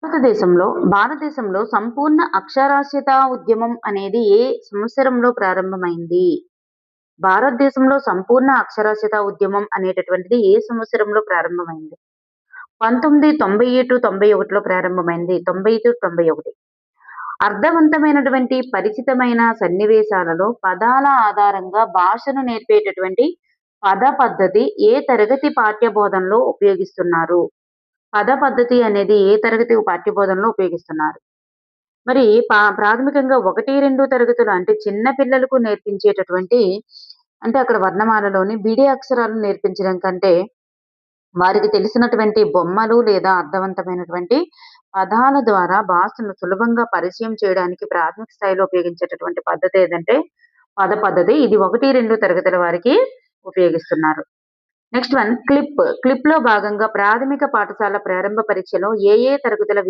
భారతదేశంలో భారతదేశంలో సంపూర్ణ అక్షరాస్యత ఉద్యమం అనేది ఏ సంవత్సరంలో ప్రారంభమైంది? భారతదేశంలో సంపూర్ణ అక్షరాస్యత ఉద్యమం అనేటటువంటిది ఏ సంవత్సరంలో ప్రారంభమైంది? 1990-91లో ప్రారంభమైంది. 90-91. అర్థవంతమైనటువంటి పరిచితమైన సన్నివేశాలలో పదాల ఆధారంగా భాషను నేర్పేటటువంటి పద పద్ధతి ఏ తరగతి పాఠ్య బోధనలో ఉపయోగిస్తున్నారు? పద పద్ధతి అనేది ఏ తరగతి పాఠ్యబోధనలో ఉపయోగిస్తున్నారు? మరి ప్రాథమికంగా 1, 2 తరగతులు అంటే చిన్న పిల్లలకు నేర్పించేటటువంటి అంటే అక్కడ వర్ణమాలలోని బిడి అక్షరాలను నేర్పించడం కంటే, వారికి తెలిసినటువంటి బొమ్మలు లేదా అర్థవంతమైనటువంటి పదాల ద్వారా భాషను సులభంగా పరిచయం చేయడానికి ప్రాథమిక స్థాయిలో ఉపయోగించేటటువంటి పద్ధతి ఏదంటే పద పద్ధతి. ఇది 1, 2 తరగతుల వారికి ఉపయోగిస్తున్నారు. Next one clip. క్లిప్‌లో భాగంగా ప్రాథమిక పాఠశాల ప్రారంభ పరీక్షలో ఏ ఏ తరగతుల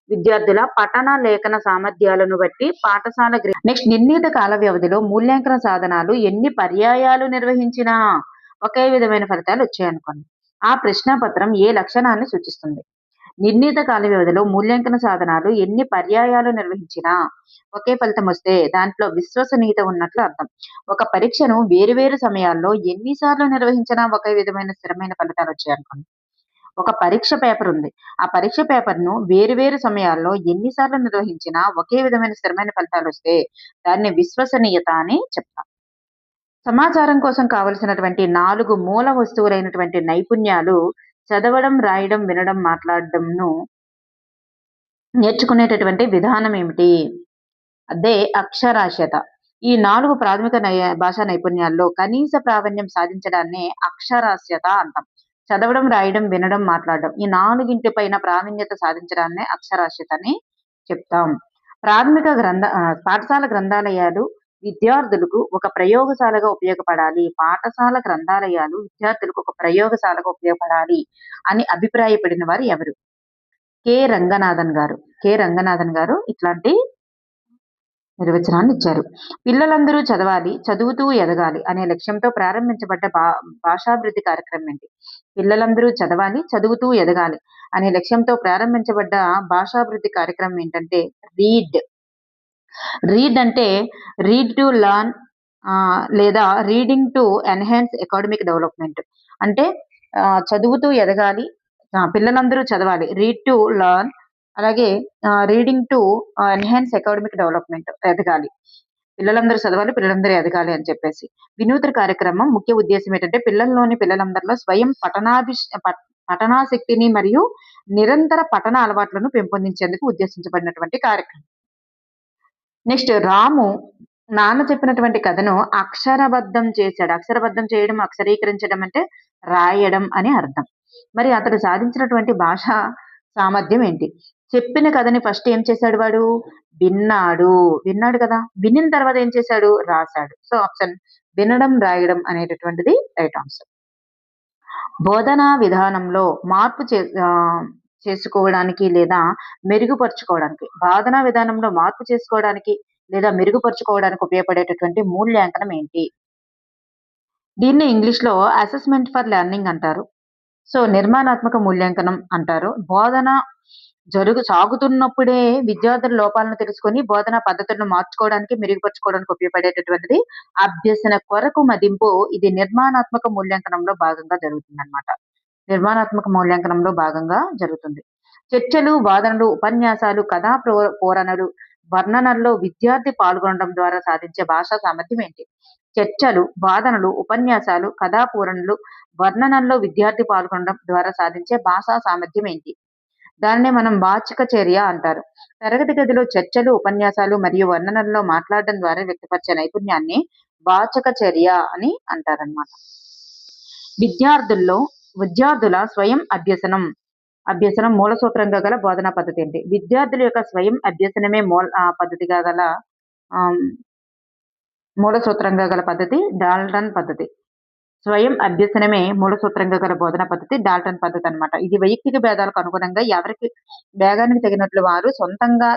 విద్యార్థుల పఠన, లేఖన సామర్థ్యాలను బట్టి పాఠశాల నెక్స్ట్ నిర్ణీత కాల వ్యవధిలో మూల్యాంకన సాధనాలు ఎన్ని పర్యాయాలు నిర్వహించినా ఒకే విధమైన ఫలితాలు వచ్చాయనుకోండి. ఆ ప్రశ్నాపత్రం ఏ లక్షణాన్ని సూచిస్తుంది? నిర్ణీత కాల వ్యవధిలో మూల్యాంకన సాధనాలు ఎన్ని పర్యాయాలు నిర్వహించినా ఒకే ఫలితం వస్తే దాంట్లో విశ్వసనీయత ఉన్నట్లు అర్థం. ఒక పరీక్షను వేరు సమయాల్లో ఎన్నిసార్లు నిర్వహించినా ఒకే విధమైన స్థిరమైన ఫలితాలు వచ్చాయనుకోండి. ఒక పరీక్ష పేపర్ ఉంది. ఆ పరీక్ష పేపర్‌ను వేరు సమయాల్లో ఎన్నిసార్లు నిర్వహించినా ఒకే విధమైన స్థిరమైన ఫలితాలొస్తే దాన్ని విశ్వసనీయత అని చెప్తాం. సమాచారం కోసం కావలసినటువంటి 4 మూల వస్తువులైనటువంటి నైపుణ్యాలు చదవడం, రాయడం, వినడం, మాట్లాడడంను నేర్చుకునేటటువంటి విధానం ఏమిటి? అదే అక్షరాస్యత. ఈ 4 ప్రాథమిక భాషా నైపుణ్యాల్లో కనీస ప్రావీణ్యం సాధించడాన్నే అక్షరాస్యత అంటాం. చదవడం, రాయడం, వినడం, మాట్లాడడం ఈ 4 పైన ప్రావీణ్యత సాధించడాన్నే అక్షరాస్యత అని చెప్తాం. పాఠశాల గ్రంథాలయాలు విద్యార్థులకు ఒక ప్రయోగశాలగా ఉపయోగపడాలి. పాఠశాల గ్రంథాలయాలు విద్యార్థులకు ఒక ప్రయోగశాలగా ఉపయోగపడాలి అని అభిప్రాయపడిన వారు ఎవరు? కె. రంగనాథన్ గారు. కె. రంగనాథన్ గారు ఇట్లాంటి నిర్వచనాన్ని ఇచ్చారు. పిల్లలందరూ చదవాలి, చదువుతూ ఎదగాలి అనే లక్ష్యంతో ప్రారంభించబడ్డ భాషాభివృద్ధి కార్యక్రమం ఏంటి? పిల్లలందరూ చదవాలి, చదువుతూ ఎదగాలి అనే లక్ష్యంతో ప్రారంభించబడ్డ భాషాభివృద్ధి కార్యక్రమం ఏంటంటే రీడ్. రీడ్ అంటే రీడ్ టు లర్న్ లేదా reading to enhance academic development. అంటే చదువుతూ ఎదగాలి, పిల్లలందరూ చదవాలి. రీడ్ టు లర్న్ అలాగే reading to enhance academic development ఎదగాలి. పిల్లలందరూ చదవాలి, పిల్లలందరూ ఎదగాలి అని చెప్పేసి. వినూత్న కార్యక్రమం ముఖ్య ఉద్దేశ్యం ఏంటంటే పిల్లలందరిలో స్వయం పఠనాశక్తిని మరియు నిరంతర పఠన అలవాట్లను పెంపొందించేందుకు ఉద్దేశించబడినటువంటి కార్యక్రమం. నెక్స్ట్ రాము నాన్న చెప్పినటువంటి కథను అక్షరబద్ధం చేశాడు. అక్షరబద్ధం చేయడం, అక్షరీకరించడం అంటే రాయడం అని అర్థం. మరి అతడు సాధించినటువంటి భాషా సామర్థ్యం ఏంటి? చెప్పిన కథని ఫస్ట్ ఏం చేశాడు వాడు? విన్నాడు కదా! వినిన తర్వాత ఏం చేశాడు? రాశాడు. సో ఆప్షన్ వినడం, రాయడం అనేటటువంటిది రైట్ ఆన్సర్. బోధనా విధానంలో మార్పు చేసుకోవడానికి లేదా మెరుగుపరుచుకోవడానికి, బోధనా విధానంలో మార్పు చేసుకోవడానికి లేదా మెరుగుపరుచుకోవడానికి ఉపయోగపడేటటువంటి మూల్యాంకనం ఏంటి? దీన్ని ఇంగ్లీష్‌లో అసెస్మెంట్ ఫర్ లెర్నింగ్ అంటారు. సో నిర్మాణాత్మక మూల్యాంకనం అంటారు. బోధన సాగుతున్నప్పుడే విద్యార్థుల లోపాలను తెలుసుకొని బోధనా పద్ధతులను మార్చుకోవడానికి, మెరుగుపరుచుకోవడానికి ఉపయోగపడేటటువంటిది అభ్యసన కొరకు మదింపు. ఇది నిర్మాణాత్మక మూల్యాంకనంలో భాగంగా జరుగుతుందన్నమాట. నిర్మాణాత్మక మూల్యాంకనంలో భాగంగా జరుగుతుంది. చర్చలు, వాదనలు, ఉపన్యాసాలు, కథా పూరణలు, వర్ణనల్లో విద్యార్థి పాల్గొనడం ద్వారా సాధించే భాషా సామర్థ్యం ఏంటి? చర్చలు, వాదనలు, ఉపన్యాసాలు, కథా పూరణలు, వర్ణనల్లో విద్యార్థి పాల్గొనడం ద్వారా సాధించే భాషా సామర్థ్యం ఏంటి? దాన్నే మనం వాచిక చర్య అంటారు. తరగతి గదిలో చర్చలు, ఉపన్యాసాలు మరియు వర్ణనల్లో మాట్లాడడం ద్వారా వ్యక్తపరిచే నైపుణ్యాన్ని వాచక చర్య అని అంటారన్నమాట. విద్యార్థుల స్వయం అభ్యసనం మూల సూత్రంగా గల బోధనా పద్ధతి ఏంటి? విద్యార్థుల యొక్క స్వయం అభ్యసనమే పద్ధతిగా గల మూల సూత్రంగా గల పద్ధతి డాల్టన్ పద్ధతి. స్వయం అభ్యసనమే మూల సూత్రంగా గల బోధనా పద్ధతి డాల్టన్ పద్ధతి అన్నమాట. ఇది వైయక్తిక భేదాలకు అనుగుణంగా ఎవరికి వేగానికి తగినట్లు వారు సొంతంగా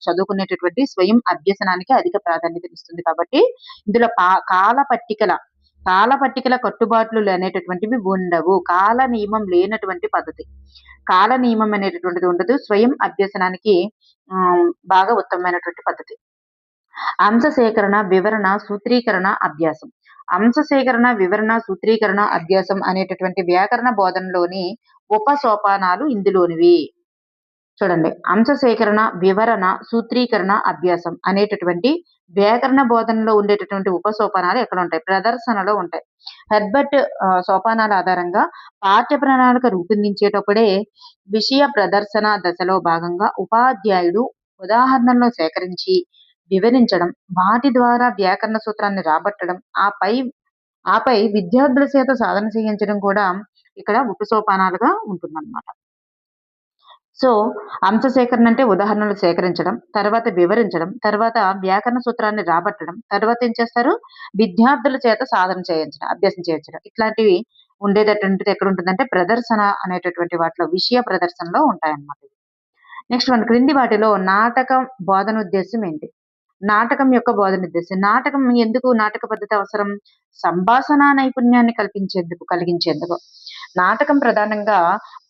చదువుకునేటటువంటి స్వయం అభ్యసనానికి అధిక ప్రాధాన్యత ఇస్తుంది. కాబట్టి ఇందులో కాల పట్టికల కాల పట్టికల కట్టుబాట్లు అనేటటువంటివి ఉండవు. కాల నియమం లేనటువంటి పద్ధతి. కాల నియమం అనేటటువంటిది ఉండదు. స్వయం అభ్యసనానికి బాగా ఉత్తమమైనటువంటి పద్ధతి. అంశ సేకరణ, వివరణ, సూత్రీకరణ, అభ్యాసం. అంశ సేకరణ, వివరణ, సూత్రీకరణ, అభ్యాసం అనేటటువంటి వ్యాకరణ బోధనలోని ఉపసోపానాలు ఇందులోనివి. చూడండి, అంశ సేకరణ, వివరణ, సూత్రీకరణ, అభ్యాసం అనేటటువంటి వ్యాకరణ బోధనలో ఉండేటటువంటి ఉపసోపానాలు ఎక్కడ ఉంటాయి? ప్రదర్శనలో ఉంటాయి. హెర్బర్ట్ సోపానాల ఆధారంగా పాఠ్య ప్రణాళిక రూపొందించేటప్పుడే విషయ ప్రదర్శన దశలో భాగంగా ఉపాధ్యాయుడు ఉదాహరణలను సేకరించి వివరించడం, వాటి ద్వారా వ్యాకరణ సూత్రాన్ని రాబట్టడం, ఆపై విద్యార్థుల చేత సాధన చేయించడం కూడా ఇక్కడ ఉపసోపానాలుగా ఉంటుందన్నమాట. సో అంశ సేకరణ అంటే ఉదాహరణలు సేకరించడం, తర్వాత వివరించడం, తర్వాత వ్యాకరణ సూత్రాన్ని రాబట్టడం, తర్వాత ఏం చేస్తారు? విద్యార్థుల చేత సాధన చేయించడం, అభ్యాసం చేయించడం. ఇట్లాంటివి ఉండేటటువంటిది ఎక్కడ ఉంటుందంటే ప్రదర్శన అనేటటువంటి వాటిలో, విషయ ప్రదర్శనలో ఉంటాయన్నమాట. నెక్స్ట్ వన్, క్రింది వాటిలో నాటకం బోధన ఉద్దేశం ఏంటి? నాటకం యొక్క బోధన ఉద్దేశం. నాటకం ఎందుకు నాటక పద్ధతి అవసరం? సంభాషణ నైపుణ్యాన్ని కలిగించేందుకు. నాటకం ప్రధానంగా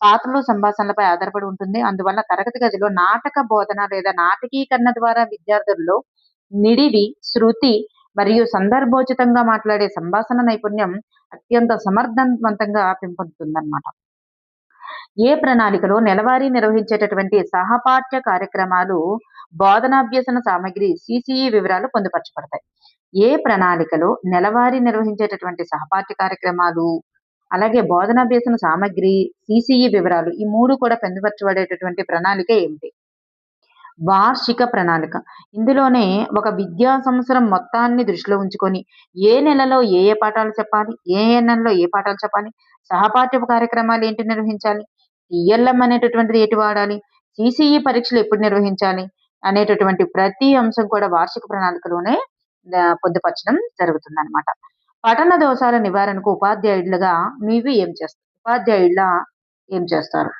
పాత్రలు, సంభాషణలపై ఆధారపడి ఉంటుంది. అందువల్ల తరగతి గదిలో నాటక బోధన లేదా నాటకీకరణ ద్వారా విద్యార్థుల్లో నిడివి, శృతి మరియు సందర్భోచితంగా మాట్లాడే సంభాషణ నైపుణ్యం అత్యంత సమర్థవంతంగా పెంపొందుతుందన్నమాట. ఏ ప్రణాళికలో నెలవారీ నిర్వహించేటటువంటి సహపాఠ్య కార్యక్రమాలు, బోధనాభ్యసన సామగ్రి, సిసిఈ వివరాలు పొందుపరచబడతాయి. ఏ ప్రణాళికలో నెలవారీ నిర్వహించేటటువంటి సహపాఠ్య కార్యక్రమాలు, అలాగే బోధనాభ్యసన సామగ్రి, సిసిఈ వివరాలు, ఈ 3 కూడా పొందుపరచబడేటటువంటి ప్రణాళిక ఏమిటి? వార్షిక ప్రణాళిక. ఇందులోనే ఒక విద్యా సంవత్సరం మొత్తాన్ని దృష్టిలో ఉంచుకొని ఏ నెలలో ఏ పాఠాలు చెప్పాలి, ఏ నెలలో ఏ పాఠాలు చెప్పాలి, సహపాఠ్య కార్యక్రమాలు ఏంటి నిర్వహించాలి, టిఎల్ఎం అనేటటువంటిది ఏంటి వాడాలి, సిసిఈ పరీక్షలు ఎప్పుడు నిర్వహించాలి అనేటటువంటి ప్రతి అంశం కూడా వార్షిక ప్రణాళికలోనే పొందుపరచడం జరుగుతుందన్నమాట. పఠన దోషాల నివారణకు ఉపాధ్యాయులుగా ఉపాధ్యాయుల ఏం చేస్తారు?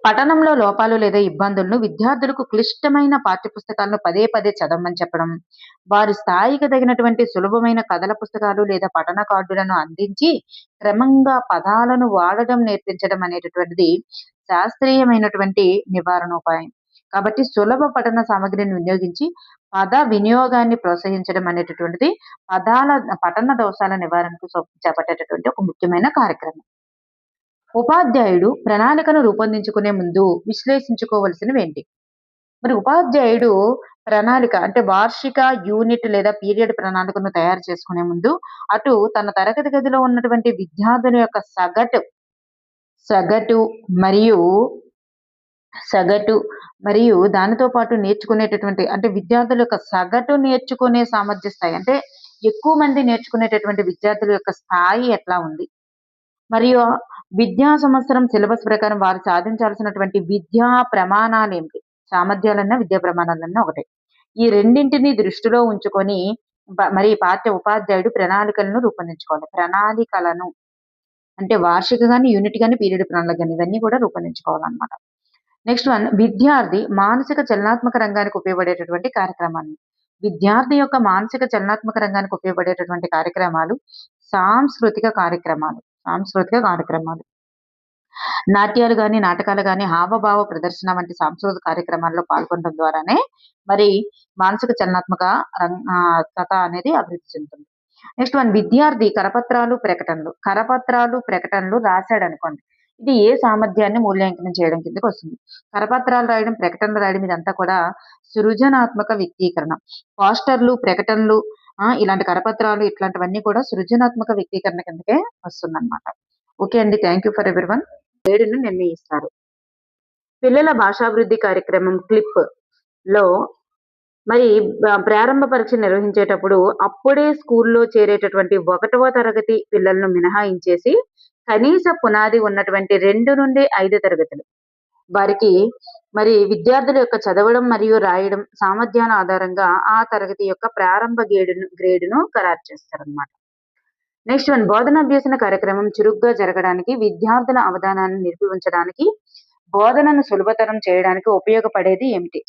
పఠనంలో లోపాలు లేదా ఇబ్బందులను విద్యార్థులకు క్లిష్టమైన పాఠ్యపుస్తకాలను పదే పదే చదవమని చెప్పడం, వారి స్థాయికి తగినటువంటి సులభమైన కథల పుస్తకాలు లేదా పఠన కార్డులను అందించి క్రమంగా పదాలను వాడడం నేర్పించడం అనేటటువంటిది శాస్త్రీయమైనటువంటి నివారణోపాయం. కాబట్టి సులభ పఠన సామగ్రిని వినియోగించి పద వినియోగాన్ని ప్రోత్సహించడం అనేటటువంటిది పఠన దోషాల నివారణకు చేపట్టేటటువంటి ఒక ముఖ్యమైన కార్యక్రమం. ఉపాధ్యాయుడు ప్రణాళికను రూపొందించుకునే ముందు విశ్లేషించుకోవలసినవి ఏంటి? మరి ఉపాధ్యాయుడు ప్రణాళిక అంటే వార్షిక, యూనిట్ లేదా పీరియడ్ ప్రణాళికను తయారు చేసుకునే ముందు అటు తన తరగతి గదిలో ఉన్నటువంటి విద్యార్థుల యొక్క సగటు మరియు దానితో పాటు నేర్చుకునేటటువంటి అంటే విద్యార్థుల యొక్క సగటు నేర్చుకునే సామర్థ్య స్థాయి, అంటే ఎక్కువ మంది నేర్చుకునేటటువంటి విద్యార్థుల యొక్క స్థాయి ఎట్లా ఉంది, మరియు విద్యా సంవత్సరం సిలబస్ ప్రకారం వారు సాధించాల్సినటువంటి విద్యా ప్రమాణాలు ఏమిటి? సామర్థ్యాలన్నా విద్యా ప్రమాణాలన్నా ఒకటే. ఈ రెండింటిని దృష్టిలో ఉంచుకొని మరి ఉపాధ్యాయుడు ప్రణాళికలను రూపొందించుకోవాలి. ప్రణాళికలను అంటే వార్షిక గాని, యూనిట్ గాని, పీరియడ్ ప్రణాళిక గాని ఇవన్నీ కూడా రూపొందించుకోవాలన్నమాట. నెక్స్ట్ వన్, విద్యార్థి మానసిక చలనాత్మక రంగానికి ఉపయోగపడేటటువంటి కార్యక్రమాలు. విద్యార్థి యొక్క మానసిక చలనాత్మక రంగానికి ఉపయోగపడేటటువంటి కార్యక్రమాలు సాంస్కృతిక కార్యక్రమాలు. నాట్యాలు గాని, నాటకాలు గాని, హావభావ ప్రదర్శన వంటి సాంస్కృతిక కార్యక్రమాల్లో పాల్గొనడం ద్వారానే మరి మానసిక చలనాత్మకత అనేది అభివృద్ధి చెందుతుంది. నెక్స్ట్ వన్, విద్యార్థి కరపత్రాలు, ప్రకటనలు రాశాడు అనుకోండి. ఇది ఏ సామర్థ్యాన్ని మూల్యాంకనం చేయడం కిందకి వస్తుంది? కరపత్రాలు రాయడం, ప్రకటనలు రాయడం ఇదంతా కూడా సృజనాత్మక వ్యక్తీకరణ. పోస్టర్లు, ప్రకటనలు, ఇలాంటి కరపత్రాలు ఇట్లాంటివన్నీ కూడా సృజనాత్మక వ్యక్తీకరణ కిందకే వస్తుందన్నమాట. ఓకే అండి, థ్యాంక్ యూ ఫర్ ఎవరీవన్. గ్రేడ్‌ను నిర్ణయిస్తారు. పిల్లల భాషాభివృద్ధి కార్యక్రమం క్లిప్ లో మరి ప్రారంభ పరీక్ష నిర్వహించేటప్పుడు అప్పుడే స్కూల్లో చేరేటటువంటి 1వ తరగతి పిల్లలను మినహాయించేసి కనీస పునాది ఉన్నటువంటి 2 నుండి 5 తరగతులు వారికి మరి విద్యార్థుల యొక్క చదవడం మరియు రాయడం సామర్థ్యాల ఆధారంగా ఆ తరగతి యొక్క ప్రారంభ గ్రేడును ఖరారు చేస్తారన్నమాట. నెక్స్ట్ వన్, బోధనాభ్యసన కార్యక్రమం చురుగ్గా జరగడానికి, విద్యార్థుల అవధానాన్ని నిలిపి ఉంచడానికి, బోధనను సులభతరం చేయడానికి ఉపయోగపడేది ఏమిటి?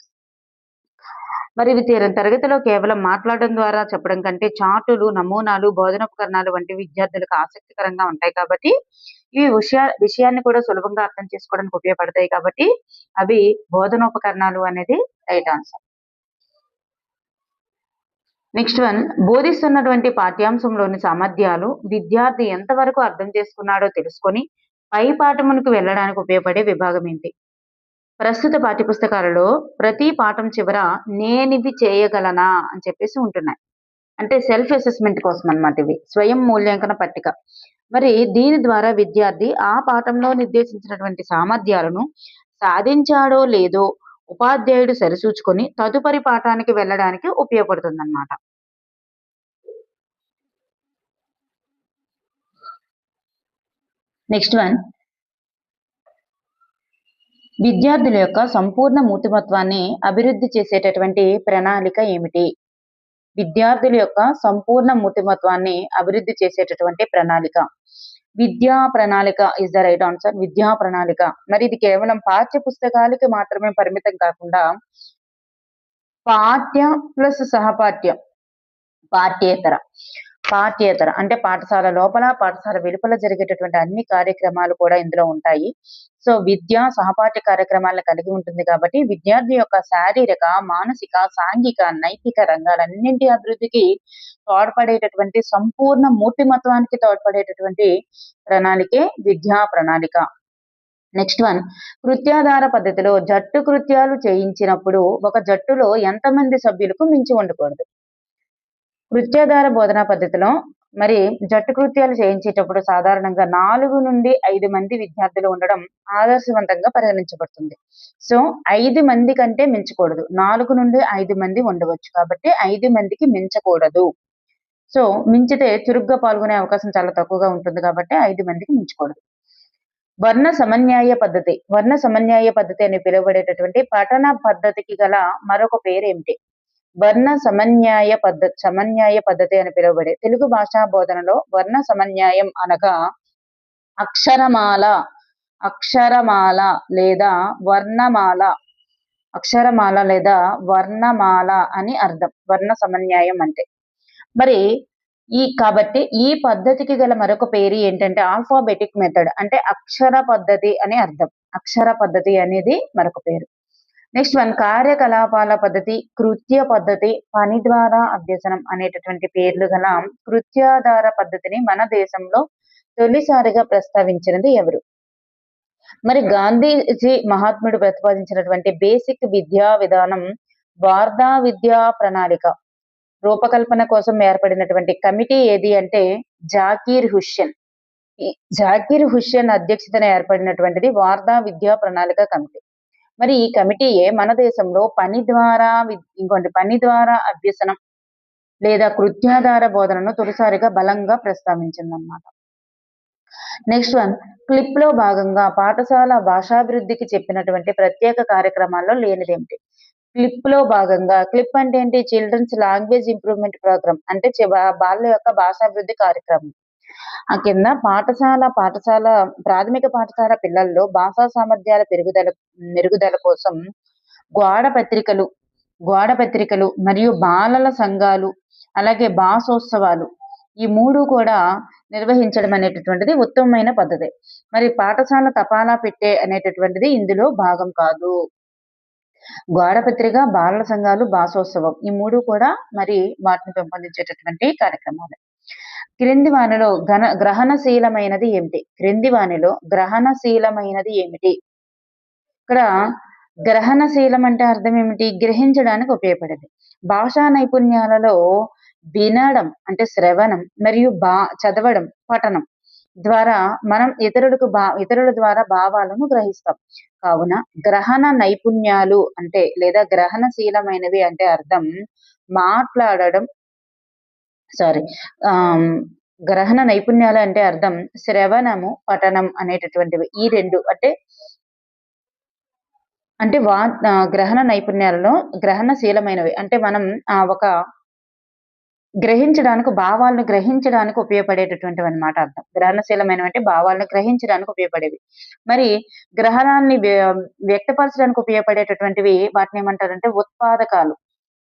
మరి ఇవి తరగతిలో కేవలం మాట్లాడడం ద్వారా చెప్పడం కంటే చార్టులు, నమూనాలు, బోధనోపకరణాలు వంటివి విద్యార్థులకు ఆసక్తికరంగా ఉంటాయి కాబట్టి ఇవి విషయాన్ని కూడా సులభంగా అర్థం చేసుకోవడానికి ఉపయోగపడతాయి కాబట్టి అవి బోధనోపకరణాలు అనేది రైట్ ఆన్సర్. నెక్స్ట్ వన్, బోధిస్తున్నటువంటి పాఠ్యాంశంలోని సామర్థ్యాలు విద్యార్థి ఎంతవరకు అర్థం చేసుకున్నాడో తెలుసుకొని పై పాఠమునకు వెళ్ళడానికి ఉపయోగపడే విభాగం ఏంటి? ప్రస్తుత పాఠ్యపుస్తకాలలో ప్రతి పాఠం చివర నేనిది చేయగలనా అని చెప్పేసి ఉంటున్నాయి. అంటే సెల్ఫ్ అసెస్మెంట్ కోసం అన్నమాట ఇవి. స్వయం మూల్యాంకన పట్టిక. మరి దీని ద్వారా విద్యార్థి ఆ పాఠంలో నిర్దేశించినటువంటి సామర్థ్యాలను సాధించాడో లేదో ఉపాధ్యాయుడు సరిచూచుకొని తదుపరి పాఠానికి వెళ్ళడానికి ఉపయోగపడుతుందన్నమాట. నెక్స్ట్ వన్, విద్యార్థుల యొక్క సంపూర్ణ మూర్తిమత్వాన్ని అభివృద్ధి చేసేటటువంటి ప్రణాళిక ఏమిటి? విద్యార్థుల యొక్క సంపూర్ణ మూర్తిమత్వాన్ని అభివృద్ధి చేసేటటువంటి ప్రణాళిక. విద్యా ప్రణాళిక ఇస్ ద రైట్ ఆన్సర్. విద్యా ప్రణాళిక. మరి ఇది కేవలం పాఠ్య పుస్తకాలకి మాత్రమే పరిమితం కాకుండా పాఠ్య ప్లస్ సహపాఠ్య, పాఠ్యేతర అంటే పాఠశాల లోపల పాఠశాల వెలుపల జరిగేటటువంటి అన్ని కార్యక్రమాలు కూడా ఇందులో ఉంటాయి. సో విద్య సహపాఠ్య కార్యక్రమాలను కలిగి ఉంటుంది కాబట్టి విద్యార్థి యొక్క శారీరక, మానసిక, సాంఘిక, నైతిక రంగాలన్నింటి అభివృద్ధికి తోడ్పడేటటువంటి సంపూర్ణ మూర్తిమత్వానికి తోడ్పడేటటువంటి ప్రణాళికే విద్యా ప్రణాళిక. నెక్స్ట్ వన్, కృత్యాధార పద్ధతిలో జట్టు కృత్యాలు చేయించినప్పుడు ఒక జట్టులో ఎంతమంది సభ్యులకు మించి ఉండకూడదు? కృత్యాధార బోధనా పద్ధతిలో మరి జట్టు కృత్యాలు చేయించేటప్పుడు సాధారణంగా 4 నుండి 5 మంది విద్యార్థులు ఉండడం ఆదర్శవంతంగా పరిగణించబడుతుంది. సో 5 మంది కంటే మించకూడదు. 4 నుండి 5 మంది ఉండవచ్చు కాబట్టి 5 మందికి మించకూడదు. సో మించితే చురుగ్గా పాల్గొనే అవకాశం చాలా తక్కువగా ఉంటుంది కాబట్టి 5 మందికి మించకూడదు. వర్ణ సమన్యాయ పద్ధతి. వర్ణ సమన్యాయ పద్ధతి అని పిలువబడేటటువంటి పఠన పద్ధతికి గల మరొక పేరేమిటి? వర్ణ సమన్యాయ పద్ధతి అని పిలువబడే తెలుగు భాషా బోధనలో వర్ణ సమన్యాయం అనగా అక్షరమాల లేదా వర్ణమాల అని అర్థం. వర్ణ సమన్యాయం అంటే మరి కాబట్టి ఈ పద్ధతికి గల మరొక పేరు ఏంటంటే ఆల్ఫాబెటిక్ మెథడ్ అంటే అక్షర పద్ధతి అని అర్థం. అక్షర పద్ధతి అనేది మరొక పేరు. నెక్స్ట్ వన్, కార్యకలాపాల పద్ధతి, కృత్య పద్ధతి, పని ద్వారా అభ్యసనం అనేటటువంటి పేర్లు గల కృత్యాధార పద్ధతిని మన దేశంలో తొలిసారిగా ప్రస్తావించినది ఎవరు? మరి గాంధీజీ మహాత్ముడు ప్రతిపాదించినటువంటి బేసిక్ విద్యా విధానం వార్ధా విద్యా ప్రణాళిక రూపకల్పన కోసం ఏర్పడినటువంటి కమిటీ ఏది అంటే జాకీర్ హుస్సేన్ అధ్యక్షతన ఏర్పడినటువంటిది వార్ధా విద్యా ప్రణాళిక కమిటీ. మరి ఈ కమిటీయే మన దేశంలో పని ద్వారా అభ్యసనం లేదా కృత్యాధార బోధనను తొలిసారిగా బలంగా ప్రస్తావించిందన్నమాట. నెక్స్ట్ వన్, క్లిప్ లో భాగంగా పాఠశాల భాషాభివృద్ధికి చెప్పినటువంటి ప్రత్యేక కార్యక్రమాల్లో లేనిదేమిటి? క్లిప్ లో భాగంగా, క్లిప్ అంటే ఏంటి? చిల్డ్రన్స్ లాంగ్వేజ్ ఇంప్రూవ్మెంట్ ప్రోగ్రామ్ అంటే బాల యొక్క భాషాభివృద్ధి కార్యక్రమం. ఆ కింద ప్రాథమిక పాఠశాల పిల్లల్లో భాషా సామర్థ్యాల మెరుగుదల కోసం గోడ పత్రికలు మరియు బాలల సంఘాలు అలాగే భాషోత్సవాలు ఈ 3 కూడా నిర్వహించడం అనేటటువంటిది ఉత్తమమైన పద్ధతి. మరి పాఠశాల తపాలా పెట్టే అనేటటువంటిది ఇందులో భాగం కాదు. గోడ పత్రిక, బాలల సంఘాలు, భాషోత్సవం ఈ 3 కూడా మరి వాటిని పెంపొందించేటటువంటి కార్యక్రమాలు. క్రింది వానిలో గ్రహణశీలమైనది ఏమిటి? ఇక్కడ గ్రహణశీలం అంటే అర్థం ఏమిటి? గ్రహించడానికి ఉపయోగపడేది. భాషా నైపుణ్యాలలో వినడం అంటే శ్రవణం మరియు చదవడం పఠనం ద్వారా మనం ఇతరుల ద్వారా భావాలను గ్రహిస్తాం. కావున గ్రహణ నైపుణ్యాలు అంటే లేదా గ్రహణశీలమైనవి అంటే అర్థం గ్రహణ నైపుణ్యాలు అంటే అర్థం శ్రవణము, పఠనం అనేటటువంటివి. ఈ 2 అంటే గ్రహణ నైపుణ్యాలలో గ్రహణశీలమైనవి అంటే మనం ఒక గ్రహించడానికి, భావాలను గ్రహించడానికి ఉపయోగపడేటటువంటివి అన్నమాట అర్థం. గ్రహణశీలమైనవి అంటే భావాలను గ్రహించడానికి ఉపయోగపడేవి. మరి గ్రహణాన్ని వ్యక్తపరచడానికి ఉపయోగపడేటటువంటివి వాటిని ఏమంటారంటే ఉత్పాదకాలు.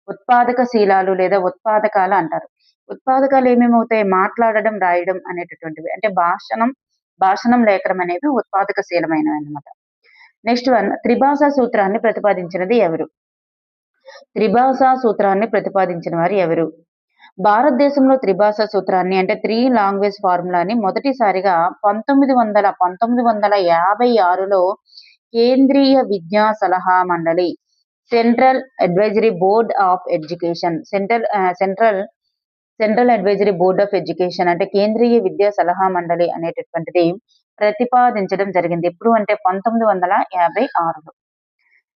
ఉత్పాదక శీలాలు లేదా ఉత్పాదకాలు అంటారు. ఉత్పాదకాలు ఏమేమవుతాయి? మాట్లాడడం, రాయడం అనేటటువంటివి. అంటే భాషణం, లేఖనం అనేవి ఉత్పాదక శీలమైనవన్నమాట. నెక్స్ట్ వన్, త్రిభాషా సూత్రాన్ని ప్రతిపాదించినది ఎవరు? త్రిభాషా సూత్రాన్ని ప్రతిపాదించిన వారు ఎవరు? భారతదేశంలో త్రిభాషా సూత్రాన్ని అంటే 3 లాంగ్వేజ్ ఫార్ములాని మొదటిసారిగా 1956లో కేంద్రీయ విద్యా సలహా మండలి, central advisory board of education, central advisory board of education అంటే కేంద్రీయ విద్యా సలహా మండలి అనేటటువంటిది ప్రతిపాదించడం జరిగింది. ఎప్పుడు అంటే 1956లో.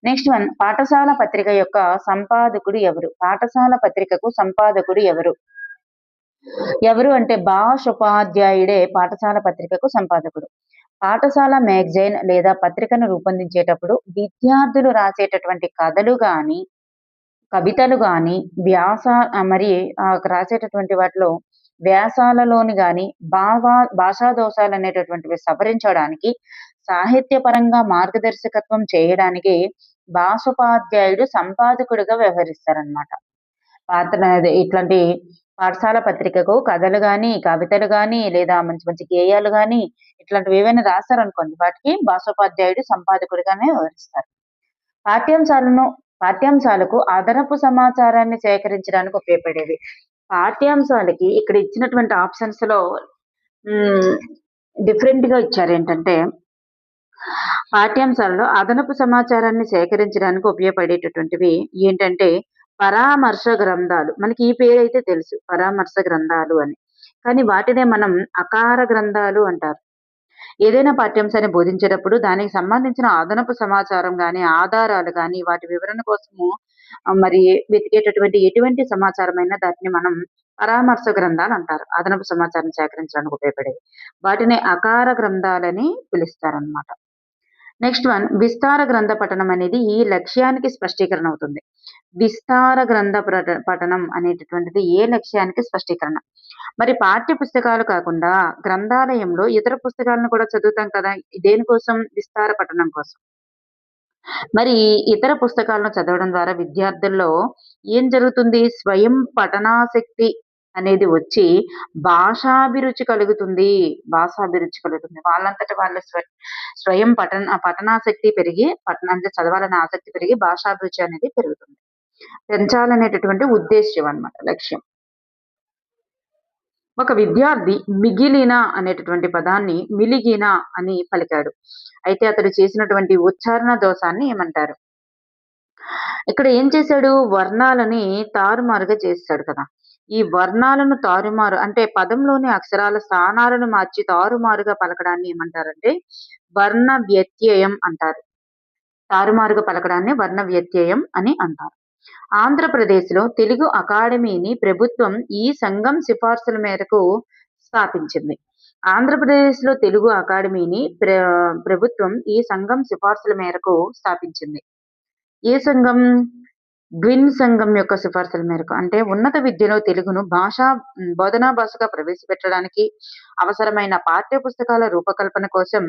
నెక్స్ట్ వన్, పాఠశాల పత్రిక యొక్క సంపాదకుడు ఎవరు? పాఠశాల పత్రికకు సంపాదకుడు ఎవరు? ఎవరు అంటే భాషోపాధ్యాయుడే పాఠశాల పత్రికకు సంపాదకుడు. పాఠశాల మ్యాగజైన్ లేదా పత్రికను రూపొందించేటప్పుడు విద్యార్థులు రాసేటటువంటి కథలు గాని, కవితలు గాని, రాసేటటువంటి వాటిలో వ్యాసాలలోని గాని భాషా దోషాలు అనేటటువంటివి సవరించడానికి, సాహిత్యపరంగా మార్గదర్శకత్వం చేయడానికి భాషోపాధ్యాయుడు సంపాదకుడిగా వ్యవహరిస్తారనమాట. ఇట్లాంటి పాఠశాల పత్రికకు కథలు గాని, కవితలు గాని, లేదా మంచి మంచి గేయాలు గాని ఇట్లాంటివి ఏవైనా రాశారనుకోండి, వాటికి భాషోపాధ్యాయుడు సంపాదకుడిగానే వ్యవహరిస్తారు. పాఠ్యాంశాలకు అదనపు సమాచారాన్ని సేకరించడానికి ఉపయోగపడేవి. పాఠ్యాంశాలకి ఇక్కడ ఇచ్చినటువంటి ఆప్షన్స్ లో డిఫరెంట్ గా ఇచ్చారు. ఏంటంటే పాఠ్యాంశాలలో అదనపు సమాచారాన్ని సేకరించడానికి ఉపయోగపడేటటువంటివి ఏంటంటే పరామర్శ గ్రంథాలు. మనకి ఈ పేరు అయితే తెలుసు, పరామర్శ గ్రంథాలు అని. కానీ వాటినే మనం అకార గ్రంథాలు అంటారు. ఏదైనా పాఠ్యాంశాన్ని బోధించేటప్పుడు దానికి సంబంధించిన అదనపు సమాచారం గాని, ఆధారాలు గాని, వాటి వివరణ కోసము మరి వెతికేటటువంటి ఎటువంటి సమాచారమైనా దాన్ని మనం పరామర్శ గ్రంథాలు అంటారు. అదనపు సమాచారం సేకరించడానికి ఉపయోగపడేవి. వాటిని అకార గ్రంథాలని పిలుస్తారన్నమాట. నెక్స్ట్ వన్, విస్తార గ్రంథ పఠనం అనేది ఈ లక్ష్యానికి స్పష్టీకరణ అవుతుంది. విస్తార గ్రంథ పఠనం అనేటటువంటిది ఏ లక్ష్యానికి స్పష్టీకరణ? మరి పాఠ్య పుస్తకాలు కాకుండా గ్రంథాలయంలో ఇతర పుస్తకాలను కూడా చదువుతాం కదా, దేనికోసం? విస్తార పఠనం కోసం. మరి ఇతర పుస్తకాలను చదవడం ద్వారా విద్యార్థుల్లో ఏం జరుగుతుంది? స్వయం పఠనాశక్తి అనేది వచ్చి భాషాభిరుచి కలుగుతుంది. వాళ్ళంతట వాళ్ళ స్వయం పఠనాశక్తి పెరిగి, అంటే చదవాలనే ఆసక్తి పెరిగి భాషాభిరుచి అనేది పెరుగుతుంది. పెంచాలనేటటువంటి ఉద్దేశ్యం అన్నమాట, లక్ష్యం. ఒక విద్యార్థి మిగిలిన అనేటటువంటి పదాన్ని మిలిగిన అని పలికాడు. అయితే అతడు చేసినటువంటి ఉచ్చారణ దోషాన్ని ఏమంటారు? ఇక్కడ ఏం చేశాడు? వర్ణాలని తారుమారుగా చేస్తాడు కదా. ఈ వర్ణాలను తారుమారు అంటే పదంలోని అక్షరాల స్థానాలను మార్చి తారుమారుగా పలకడాన్ని ఏమంటారంటే వర్ణ వ్యత్యయం అంటారు. తారుమారుగా పలకడాన్ని వర్ణ వ్యత్యయం అని అంటారు. ఆంధ్రప్రదేశ్లో తెలుగు అకాడమీని ప్రభుత్వం ఈ సంఘం సిఫార్సుల మేరకు స్థాపించింది. ఆంధ్రప్రదేశ్లో తెలుగు అకాడమీని ప్రభుత్వం ఈ సంఘం సిఫార్సుల మేరకు స్థాపించింది. ఏ సంఘం? గ్విన్ సంఘం యొక్క సిఫార్సుల మేరకు. అంటే ఉన్నత విద్యలో తెలుగును బోధనా భాషగా ప్రవేశపెట్టడానికి అవసరమైన పాఠ్య పుస్తకాల రూపకల్పన కోసం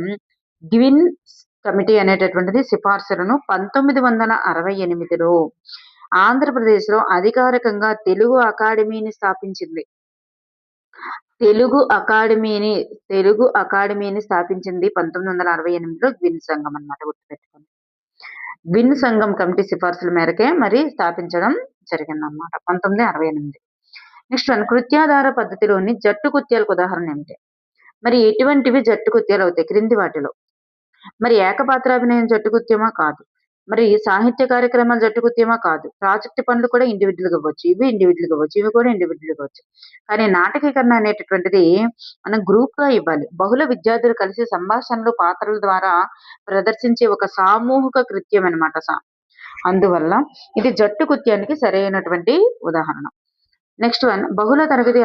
గ్విన్ కమిటీ అనేటటువంటిది సిఫార్సులను 1968లో ఆంధ్రప్రదేశ్లో అధికారికంగా తెలుగు అకాడమీని స్థాపించింది. తెలుగు అకాడమీని స్థాపించింది 1968లో గ్విన్ సంఘం అన్నమాట, గుర్తుపెట్టుకోండి. గ్విన్ సంఘం కమిటీ సిఫార్సుల మేరకే మరి స్థాపించడం జరిగిందన్నమాట 1968. నెక్స్ట్ వన్, కృత్యాధార పద్ధతిలోని జట్టు కృత్యాలకు ఉదాహరణ ఏమిటి? మరి ఎటువంటివి జట్టు కృత్యాలు అవుతాయి క్రింది వాటిలో? మరి ఏకపాత్రాభినయం జట్టు కృత్యమా? కాదు. మరి సాహిత్య కార్యక్రమాలు జట్టు కృత్యమా? కాదు. ప్రాజెక్టు పనులు కూడా ఇండివిజువల్ గా ఇవ్వచ్చు, ఇవి ఇండివిజువల్ గా ఇవ్వచ్చు, ఇవి కూడా ఇండివిజువల్ గా ఇవ్వచ్చు. కానీ నాటకీకరణ అనేటటువంటిది మనం గ్రూప్ గా ఇవ్వాలి. బహుళ విద్యార్థులు కలిసి సంభాషణలు, పాత్రల ద్వారా ప్రదర్శించే ఒక సామూహిక కృత్యం అన్నమాట. అందువల్ల ఇది జట్టు కృత్యానికి సరైనటువంటి ఉదాహరణ. నెక్స్ట్ వన్, బహుళ తరగతి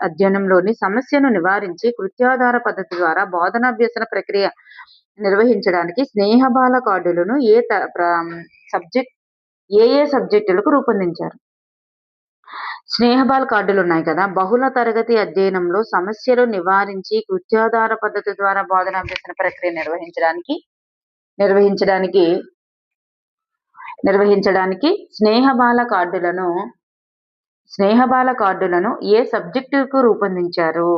అధ్యయనంలోని సమస్యను నివారించి కృత్యాధార పద్ధతి ద్వారా బోధనాభ్యసన ప్రక్రియ నిర్వహించడానికి స్నేహబాల కార్డులను ఏ సబ్జెక్టులకు రూపొందించారు? స్నేహబాల కార్డులు ఉన్నాయి కదా. బహుళ తరగతి అధ్యయనంలో సమస్యలు నివారించి కృత్యాధార పద్ధతి ద్వారా బోధనాభ్యసన ప్రక్రియ నిర్వహించడానికి నిర్వహించడానికి స్నేహబాల కార్డులను ఏ సబ్జెక్టుకు రూపొందించారు?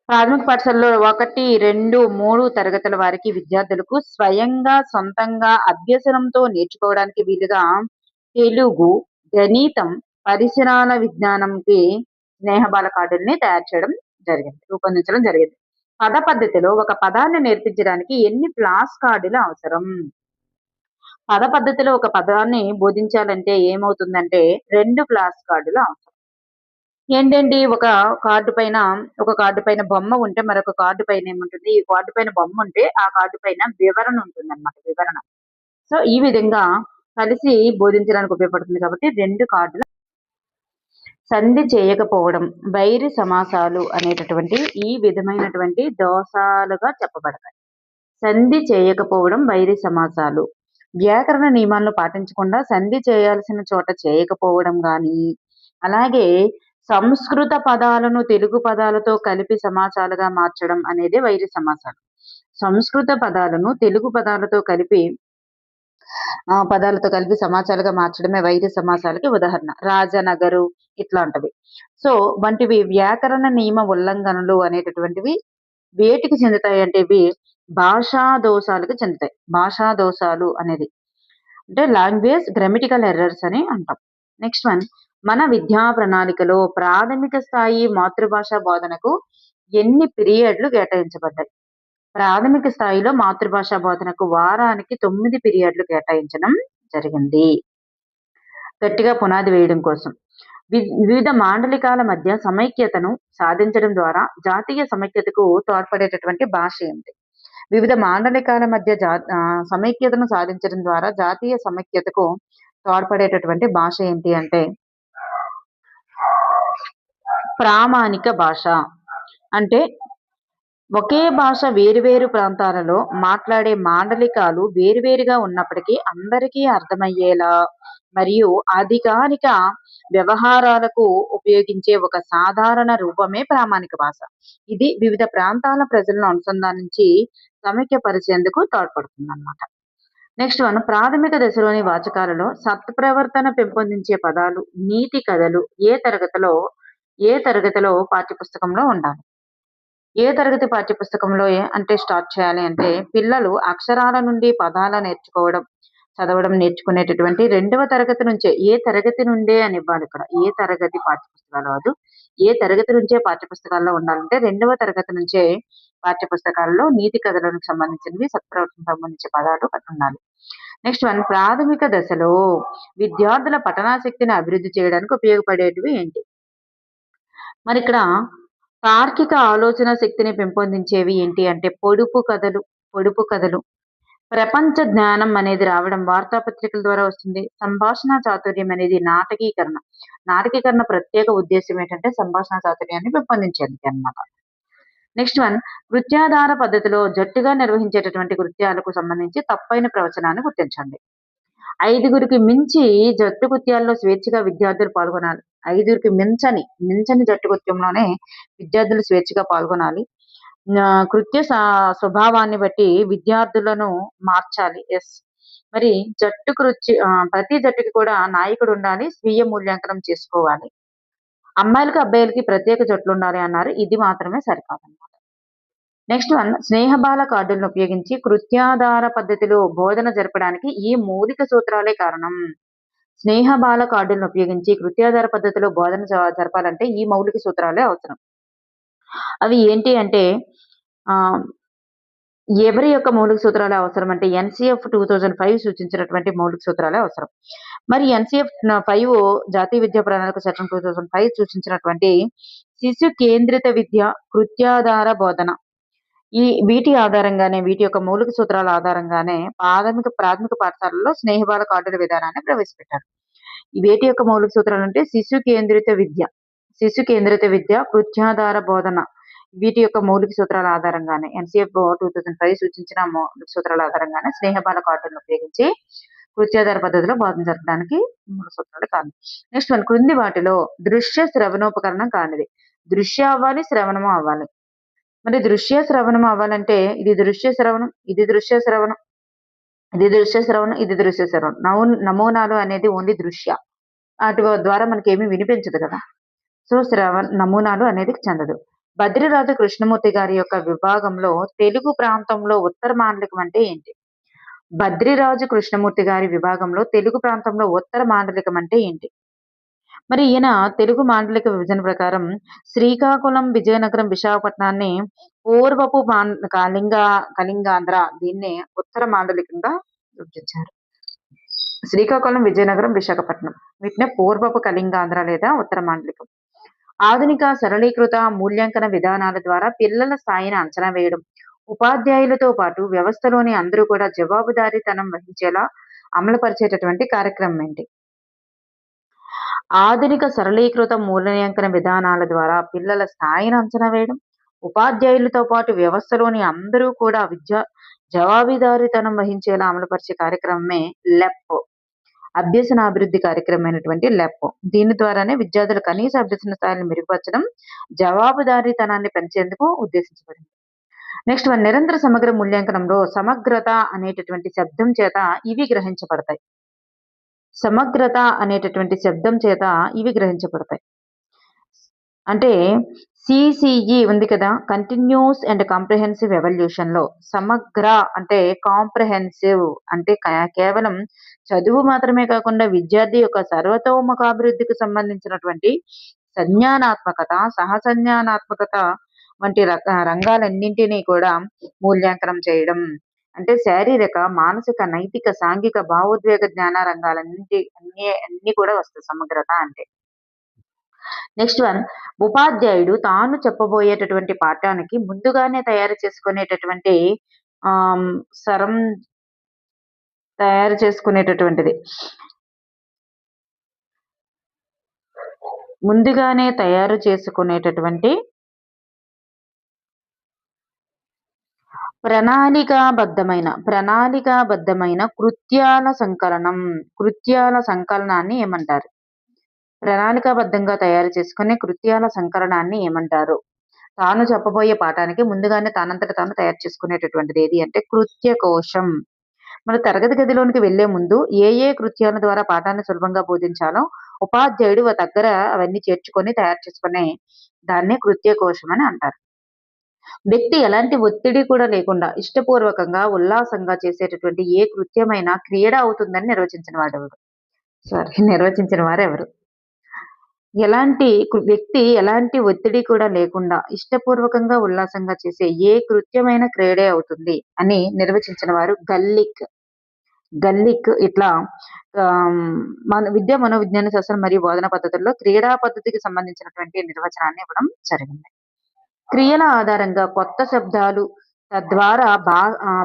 ప్రాథమిక పాఠశాలలో 1, 2, 3 తరగతుల వారికి విద్యార్థులకు స్వయంగా, సొంతంగా అభ్యసనంతో నేర్చుకోవడానికి వీలుగా తెలుగు, గణితం, పరిసరాల విజ్ఞానంకి స్నేహబాల కార్డుల్ని రూపొందించడం జరిగింది. పద పద్ధతిలో ఒక పదాన్ని నేర్పించడానికి ఎన్ని ఫ్లాష్ కార్డులు అవసరం? పద పద్ధతిలో ఒక పదాన్ని బోధించాలంటే ఏమవుతుందంటే 2 ఫ్లాష్ కార్డులు అవసరం. ఏంటండి ఒక కార్డు పైన బొమ్మ ఉంటే మరొక కార్డు పైన ఏముంటుంది? ఈ కార్డు పైన బొమ్మ ఉంటే ఆ కార్డు పైన వివరణ ఉంటుందన్నమాట. వివరణ. సో, ఈ విధంగా కలిసి బోధించడానికి ఉపయోగపడుతుంది కాబట్టి 2 కార్డులు. సంధి చేయకపోవడం, వైరి సమాసాలు అనేటటువంటి ఈ విధమైనటువంటి దోషాలుగా చెప్పబడతాయి. సంధి చేయకపోవడం వైరి సమాసాలు. వ్యాకరణ నియమాలను పాటించకుండా సంధి చేయాల్సిన చోట చేయకపోవడం గాని, అలాగే సంస్కృత పదాలను తెలుగు పదాలతో కలిపి సమాసాలుగా మార్చడం అనేది వైరి సమాసాలు. సంస్కృత పదాలను తెలుగు పదాలతో కలిపి సమాసాలుగా మార్చడమే వైరి సమాసాలకి ఉదాహరణ. రాజనగరు ఇట్లాంటివి. సో, వంటివి వ్యాకరణ నియమ ఉల్లంఘనలు అనేటటువంటివి వేటికి చెందుతాయి అంటే ఇవి భాషా దోషాలకు చెందుతాయి. భాషా దోషాలు అనేది అంటే లాంగ్వేజ్ గ్రామటికల్ ఎర్రర్స్ అని అంటాం. నెక్స్ట్ వన్, మన విద్యా ప్రణాళికలో ప్రాథమిక స్థాయి మాతృభాష బోధనకు ఎన్ని పీరియడ్లు కేటాయించబడ్డాయి? ప్రాథమిక స్థాయిలో మాతృభాష బోధనకు వారానికి 9 పీరియడ్లు కేటాయించడం జరిగింది. గట్టిగా పునాది వేయడం కోసం. వివిధ మాండలికాల మధ్య సమైక్యతను సాధించడం ద్వారా జాతీయ సమైక్యతకు తోడ్పడేటటువంటి భాష ఏంటి? వివిధ మాండలికాల మధ్య సమైక్యతను సాధించడం ద్వారా జాతీయ సమైక్యతకు తోడ్పడేటటువంటి భాష ఏంటి అంటే ప్రామాణిక భాష. అంటే ఒకే భాష వేరువేరు ప్రాంతాలలో మాట్లాడే మాండలికాలు వేరువేరుగా ఉన్నప్పటికీ అందరికీ అర్థమయ్యేలా మరియు అధికారిక వ్యవహారాలకు ఉపయోగించే ఒక సాధారణ రూపమే ప్రామాణిక భాష. ఇది వివిధ ప్రాంతాల ప్రజలను అనుసంధానించి సమైక్యపరిచేందుకు తోడ్పడుతుందన్నమాట. నెక్స్ట్ వన్, ప్రాథమిక దశలోని వాచకాలలో సత్ప్రవర్తన పెంపొందించే పదాలు, నీతి కథలు ఏ తరగతిలో పాఠ్యపుస్తకంలో ఉండాలి? ఏ తరగతి పాఠ్యపుస్తకంలో అంటే స్టార్ట్ చేయాలి అంటే పిల్లలు అక్షరాల నుండి పదాల చదవడం నేర్చుకునేటటువంటి 2వ తరగతి నుంచే, ఏ తరగతి నుండే అని ఇవ్వాలి ఇక్కడ. ఏ తరగతి పాఠ్యపుస్తకాలు కాదు, ఏ తరగతి నుంచే పాఠ్యపుస్తకాల్లో ఉండాలంటే 2వ తరగతి నుంచే పాఠ్యపుస్తకాల్లో నీతి కథలకు సంబంధించినవి, సత్ప్రవర్తనకు సంబంధించిన పదాలు ఉండాలి. నెక్స్ట్ వన్, ప్రాథమిక దశలో విద్యార్థుల పఠనాశక్తిని అభివృద్ధి చేయడానికి ఉపయోగపడేటివి ఏంటి? మరి ఇక్కడ తార్కిక ఆలోచన శక్తిని పెంపొందించేవి ఏంటి అంటే పొడుపు కథలు. ప్రపంచ జ్ఞానం అనేది రావడం వార్తాపత్రికల ద్వారా వస్తుంది. సంభాషణ చాతుర్యం అనేది నాటకీకరణ ప్రత్యేక ఉద్దేశం ఏంటంటే సంభాషణ చాతుర్యాన్ని పెంపొందించేది అన్నమాట. నెక్స్ట్ వన్, కృత్యాధార పద్ధతిలో జట్టుగా నిర్వహించేటటువంటి కృత్యాలకు సంబంధించి తప్పైన ప్రవచనాన్ని గుర్తించండి. 5గురికి మించి జట్టు కృత్యాల్లో స్వేచ్ఛగా విద్యార్థులు పాల్గొనాలి. 5గురికి మించని జట్టు కృత్యంలోనే విద్యార్థులు స్వేచ్ఛగా పాల్గొనాలి. కృత్య స్వభావాన్ని బట్టి విద్యార్థులను మార్చాలి. మరి ప్రతి జట్టుకి కూడా నాయకుడు ఉండాలి. స్వీయ మూల్యాంకనం చేసుకోవాలి. అమ్మాయిలకి అబ్బాయిలకి ప్రత్యేక జట్లు ఉండాలి అన్నారు. ఇది మాత్రమే సరికాదన్నమాట. నెక్స్ట్ వన్, స్నేహబాల కార్డులను ఉపయోగించి కృత్యాధార పద్ధతిలో బోధన జరపడానికి ఈ మౌలిక సూత్రాలే కారణం. స్నేహబాల కార్డులను ఉపయోగించి కృత్యాధార పద్ధతిలో బోధన జరపాలంటే ఈ మౌలిక సూత్రాలే అవసరం. అవి ఏంటి అంటే ఎవరి యొక్క మౌలిక సూత్రాలే అవసరం అంటే ఎన్సిఎఫ్ 2005 సూచించినటువంటి మౌలిక సూత్రాలే అవసరం. మరి ఎన్సిఎఫ్ 5 జాతీయ విద్యా ప్రణాళిక చట్టం 2005 సూచించినటువంటి శిశు కేంద్రిత విద్య, కృత్యాధార బోధన, వీటి యొక్క మౌలిక సూత్రాల ఆధారంగానే ప్రాథమిక పాఠశాలలో స్నేహబాల కార్డుల విధానాన్ని ప్రవేశపెట్టారు. వీటి యొక్క మౌలిక సూత్రాలు అంటే శిశు కేంద్రిత విద్య, కృత్యాధార బోధన, వీటి యొక్క మౌలిక సూత్రాల ఆధారంగానే ఎన్సిఎఫ్ 2005 సూచించిన మౌలిక సూత్రాల ఆధారంగానే స్నేహబాల కార్డులను ఉపయోగించి కృత్యాధార పద్ధతిలో బోధన జరపడానికి మూల సూత్రాలు కారణం. నెక్స్ట్ వన్, క్రింది వాటిలో దృశ్య శ్రవణోపకరణం కానిది. దృశ్య అవ్వాలి, శ్రవణము అవ్వాలి. మరి దృశ్య శ్రవణం అవ్వాలంటే ఇది దృశ్య శ్రవణం, ఇది దృశ్య శ్రవణం, ఇది దృశ్య శ్రవణం. నమూనాలు అనేది ఓన్లీ దృశ్య. వాటి ద్వారా మనకేమి వినిపించదు కదా! సో, నమూనాలు అనేది చెందదు. బద్రిరాజు కృష్ణమూర్తి గారి యొక్క విభాగంలో తెలుగు ప్రాంతంలో ఉత్తర మాండలికం అంటే ఏంటి? బద్రిరాజు కృష్ణమూర్తి గారి విభాగంలో తెలుగు ప్రాంతంలో ఉత్తర మాండలికం అంటే ఏంటి? మరి ఈయన తెలుగు మాండలిక విభజన ప్రకారం శ్రీకాకుళం, విజయనగరం, విశాఖపట్నాన్ని పూర్వపు కళింగాంధ్ర దీన్నే ఉత్తర మాండలికంగా విభజించారు. శ్రీకాకుళం, విజయనగరం, విశాఖపట్నం వీటినే పూర్వపు కళింగాంధ్ర లేదా ఉత్తర మాండలికం. ఆధునిక సరళీకృత మూల్యాంకన విధానాల ద్వారా పిల్లల స్థాయిని అంచనా వేయడం, ఉపాధ్యాయులతో పాటు వ్యవస్థలోని అందరూ కూడా జవాబుదారీతనం వహించేలా అమలుపరిచేటటువంటి కార్యక్రమం ఏంటి? ఆధునిక సరళీకృత మూల్యాంకన విధానాల ద్వారా పిల్లల స్థాయిని అంచనా వేయడం, ఉపాధ్యాయులతో పాటు వ్యవస్థలోని అందరూ కూడా జవాబుదారీతనం వహించేలా అమలుపరిచే కార్యక్రమమే లెప్. అభ్యసనాభివృద్ధి కార్యక్రమమైనటువంటి లెప్. దీని ద్వారానే విద్యార్థుల కనీస అభ్యసన స్థాయిని మెరుగుపరచడం, జవాబుదారీతనాన్ని పెంచేందుకు ఉద్దేశించబడింది. నెక్స్ట్ వన్, నిరంతర సమగ్ర మూల్యాంకనంలో సమగ్రత అనేటటువంటి శబ్దం చేత ఇవి గ్రహించబడతాయి. సమగ్రత అనేటటువంటి శబ్దం చేత ఇవి గ్రహించబడతాయి. అంటే సిసిఈ ఉంది కదా, కంటిన్యూస్ అండ్ కాంప్రహెన్సివ్ ఎవల్యూషన్ లో సమగ్ర అంటే కాంప్రహెన్సివ్ అంటే కేవలం చదువు మాత్రమే కాకుండా విద్యార్థి యొక్క సర్వతోముఖాభివృద్ధికి సంబంధించినటువంటి సంజ్ఞానాత్మకత, సహసంజ్ఞానాత్మకత వంటి రంగాలన్నింటినీ కూడా మూల్యాంకనం చేయడం. అంటే శారీరక, మానసిక, నైతిక, సాంఘిక, భావోద్వేగ జ్ఞాన అన్ని కూడా వస్తాయి సమగ్రత అంటే. నెక్స్ట్ వన్, ఉపాధ్యాయుడు తాను చెప్పబోయేటటువంటి పాఠానికి ముందుగానే తయారు చేసుకునేటటువంటి సరం తయారు చేసుకునేటటువంటిది ముందుగానే తయారు చేసుకునేటటువంటి ప్రణాళికాబద్ధమైన కృత్యాల సంకలనాన్ని ఏమంటారు? ప్రణాళికాబద్ధంగా తయారు చేసుకునే కృత్యాల సంకలనాన్ని ఏమంటారు? తాను చెప్పబోయే పాఠానికి ముందుగానే తానంతట తాను తయారు చేసుకునేటటువంటిది ఏది అంటే కృత్య కోశం. మన తరగతి గదిలోనికి వెళ్లే ముందు ఏ ఏ కృత్యాల ద్వారా పాఠాన్ని సులభంగా బోధించాలో ఉపాధ్యాయుడు దగ్గర అవన్నీ చేర్చుకొని తయారు చేసుకునే దాన్నే కృత్య కోశం అని అంటారు. వ్యక్తి ఎలాంటి ఒత్తిడి కూడా లేకుండా ఇష్టపూర్వకంగా, ఉల్లాసంగా చేసేటటువంటి ఏ కృత్యమైనా క్రీడ అవుతుందని నిర్వచించిన వారెవరు? వ్యక్తి ఎలాంటి ఒత్తిడి కూడా లేకుండా ఇష్టపూర్వకంగా, ఉల్లాసంగా చేసే ఏ కృత్యమైన క్రీడే అవుతుంది అని నిర్వచించిన వారు గల్లిక్. ఇట్లా విద్యా మనోవిజ్ఞాన శాస్త్రం మరియు బోధన పద్ధతుల్లో క్రీడా పద్ధతికి సంబంధించినటువంటి నిర్వచనాన్ని ఇవ్వడం జరిగింది. క్రియల ఆధారంగా కొత్త శబ్దాలు తద్వారా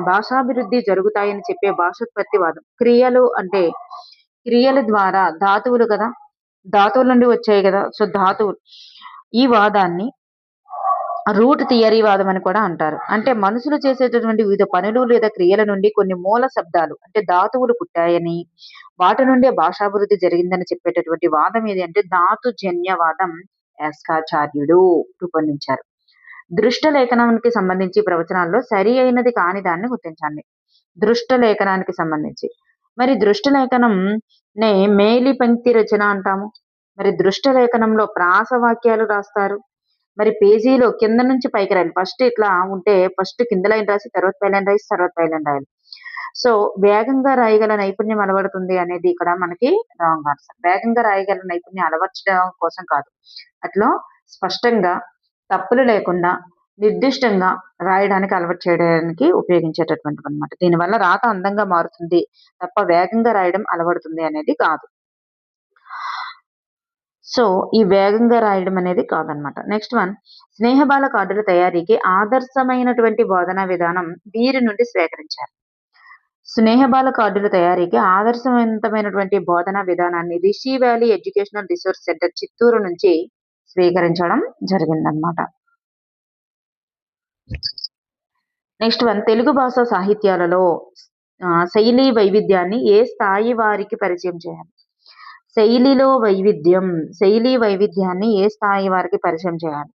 భాషాభివృద్ధి జరుగుతాయని చెప్పే భాషోత్పత్తివాదం. క్రియలు అంటే క్రియల ద్వారా ధాతువులు కదా, ధాతువుల నుండి వచ్చాయి కదా, సో ధాతువులు. ఈ వాదాన్ని రూట్ థియరీ వాదం అని కూడా అంటారు. అంటే మనుషులు చేసేటటువంటి వివిధ పనులు లేదా క్రియల నుండి కొన్ని మూల శబ్దాలు అంటే ధాతువులు పుట్టాయని, వాటి నుండే భాషాభివృద్ధి జరిగిందని చెప్పేటటువంటి వాదం ఏది అంటే ధాతుజన్యవాదం యాస్కాచార్యుడు రూపొందించారు. దృష్ట లేఖనానికి సంబంధించి ప్రవచనాల్లో సరి అయినది కాని దాన్ని గుర్తించండి. దృష్ట లేఖనానికి సంబంధించి మరి దృష్ట లేఖనం నే మేలి పంక్తి రచన అంటాము. మరి దృష్ట లేఖనంలో ప్రాసవాక్యాలు రాస్తారు. మరి పేజీలో కింద నుంచి పైకి రాయాలి. ఫస్ట్ ఇట్లా ఉంటే ఫస్ట్ కింద లైన్ రాసి తర్వాత పై లైన్ రాసి తర్వాత పై లైన్ రాయాలి. సో వేగంగా రాయగల నైపుణ్యం అలవడుతుంది అనేది ఇక్కడ మనకి రాంగ్ ఆన్సర్. వేగంగా రాయగల నైపుణ్యం అలవర్చడం కోసం కాదు, అట్లా స్పష్టంగా తప్పులు లేకుండా నిర్దిష్టంగా రాయడానికి అలవాటు చేయడానికి ఉపయోగించేటటువంటివి అనమాట. దీనివల్ల రాత అందంగా మారుతుంది తప్ప వేగంగా రాయడం అలవడుతుంది అనేది కాదు. సో ఈ వేగంగా రాయడం అనేది కాదనమాట. నెక్స్ట్ వన్, స్నేహబాల కార్డుల తయారీకి ఆదర్శమైనటువంటి బోధనా విధానం వీరి నుండి స్వీకరించారు. స్నేహబాల కార్డుల తయారీకి ఆదర్శవంతమైనటువంటి బోధనా విధానాన్ని Rishi valley educational resource centre Chittoor నుంచి స్వీకరించడం జరిగిందనమాట. నెక్స్ట్ వన్, తెలుగు భాష సాహిత్యాలలో శైలి వైవిధ్యాన్ని ఏ స్థాయి వారికి పరిచయం చేయాలి? శైలి వైవిధ్యాన్ని ఏ స్థాయి వారికి పరిచయం చేయాలి?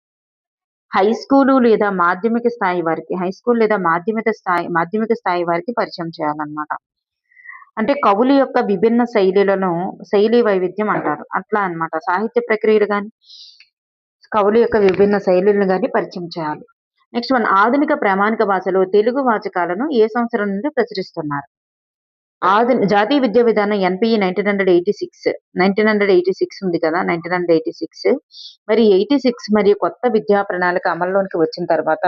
హై స్కూల్ లేదా మాధ్యమిక స్థాయి వారికి పరిచయం చేయాలన్నమాట. అంటే కవుల యొక్క విభిన్న శైలి వైవిధ్యం అంటారు. అట్లా అన్నమాట. సాహిత్య ప్రక్రియలు గాని, కవుల యొక్క విభిన్న శైలులను గాని పరిచయం చేయాలి. నెక్స్ట్ వన్, ఆధునిక ప్రామాణిక భాషలో తెలుగు వాచకాలను ఏ సంవత్సరం నుండి ప్రచురిస్తున్నారు? జాతీయ విద్యా విధానం ఎన్‌పిఈ 1986 ఉంది కదా! 1986 మరి 86 మరియు కొత్త విద్యా ప్రణాళిక అమల్లోకి వచ్చిన తర్వాత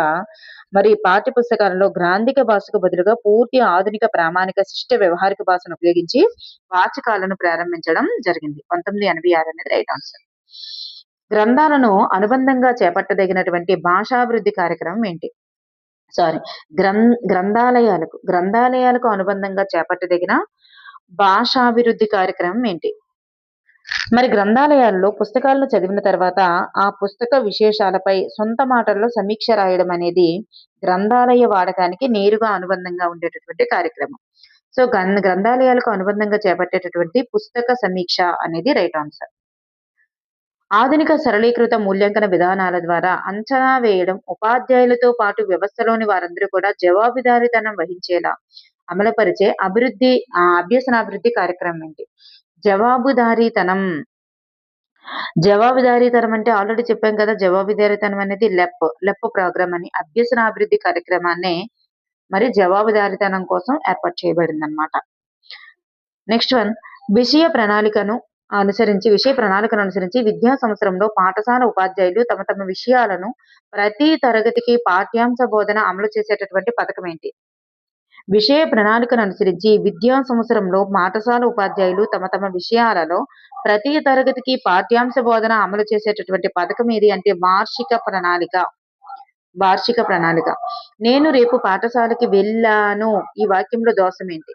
మరి పాఠ్య పుస్తకాలలో గ్రాంథిక భాషకు బదులుగా పూర్తి ఆధునిక ప్రామాణిక శిష్ట వ్యవహారిక భాషను ఉపయోగించి వాచకాలను ప్రారంభించడం జరిగింది. 1986 అనేది రైట్ ఆన్సర్. గ్రంథాలను అనుబంధంగా చేపట్టదగినటువంటి భాషాభివృద్ధి కార్యక్రమం ఏంటి? సారీ, గ్రంథాలయాలకు అనుబంధంగా చేపట్టదగిన భాషాభివృద్ధి కార్యక్రమం ఏంటి? మరి గ్రంథాలయాల్లో పుస్తకాలను చదివిన తర్వాత ఆ పుస్తక విశేషాలపై సొంత మాటల్లో సమీక్ష రాయడం అనేది గ్రంథాలయ వాడకానికి నేరుగా అనుబంధంగా ఉండేటటువంటి కార్యక్రమం. సో గ్రంథాలయాలకు అనుబంధంగా చేపట్టేటటువంటి పుస్తక సమీక్ష అనేది రైట్ ఆన్సర్. ఆధునిక సరళీకృత మూల్యాంకన విధానాల ద్వారా అంచనా వేయడం ఉపాధ్యాయులతో పాటు వ్యవస్థలోని వారందరూ కూడా జవాబుదారీతనం వహించేలా అమలుపరిచే అభ్యసనాభివృద్ధి కార్యక్రమం ఏంటి? జవాబుదారీతనం అంటే ఆల్రెడీ చెప్పాం కదా, జవాబుదారీతనం అనేది లెప్ ప్రోగ్రామ్ అని. అభ్యసనాభివృద్ధి కార్యక్రమాన్ని మరి జవాబుదారీతనం కోసం ఏర్పాటు చేయబడింది అన్నమాట. నెక్స్ట్ వన్, విషయ ప్రణాళికను అనుసరించి విద్యా సంవత్సరంలో పాఠశాల ఉపాధ్యాయులు తమ తమ విషయాలను ప్రతి తరగతికి పాఠ్యాంశ బోధన అమలు చేసేటటువంటి పథకం ఏంటి? విషయ ప్రణాళికను అనుసరించి విద్యా సంవత్సరంలో పాఠశాల ఉపాధ్యాయులు తమ తమ విషయాలలో ప్రతి తరగతికి పాఠ్యాంశ బోధన అమలు చేసేటటువంటి పథకం ఏది అంటే వార్షిక ప్రణాళిక. నేను రేపు పాఠశాలకి వెళ్ళాను, ఈ వాక్యంలో దోషం ఏంటి?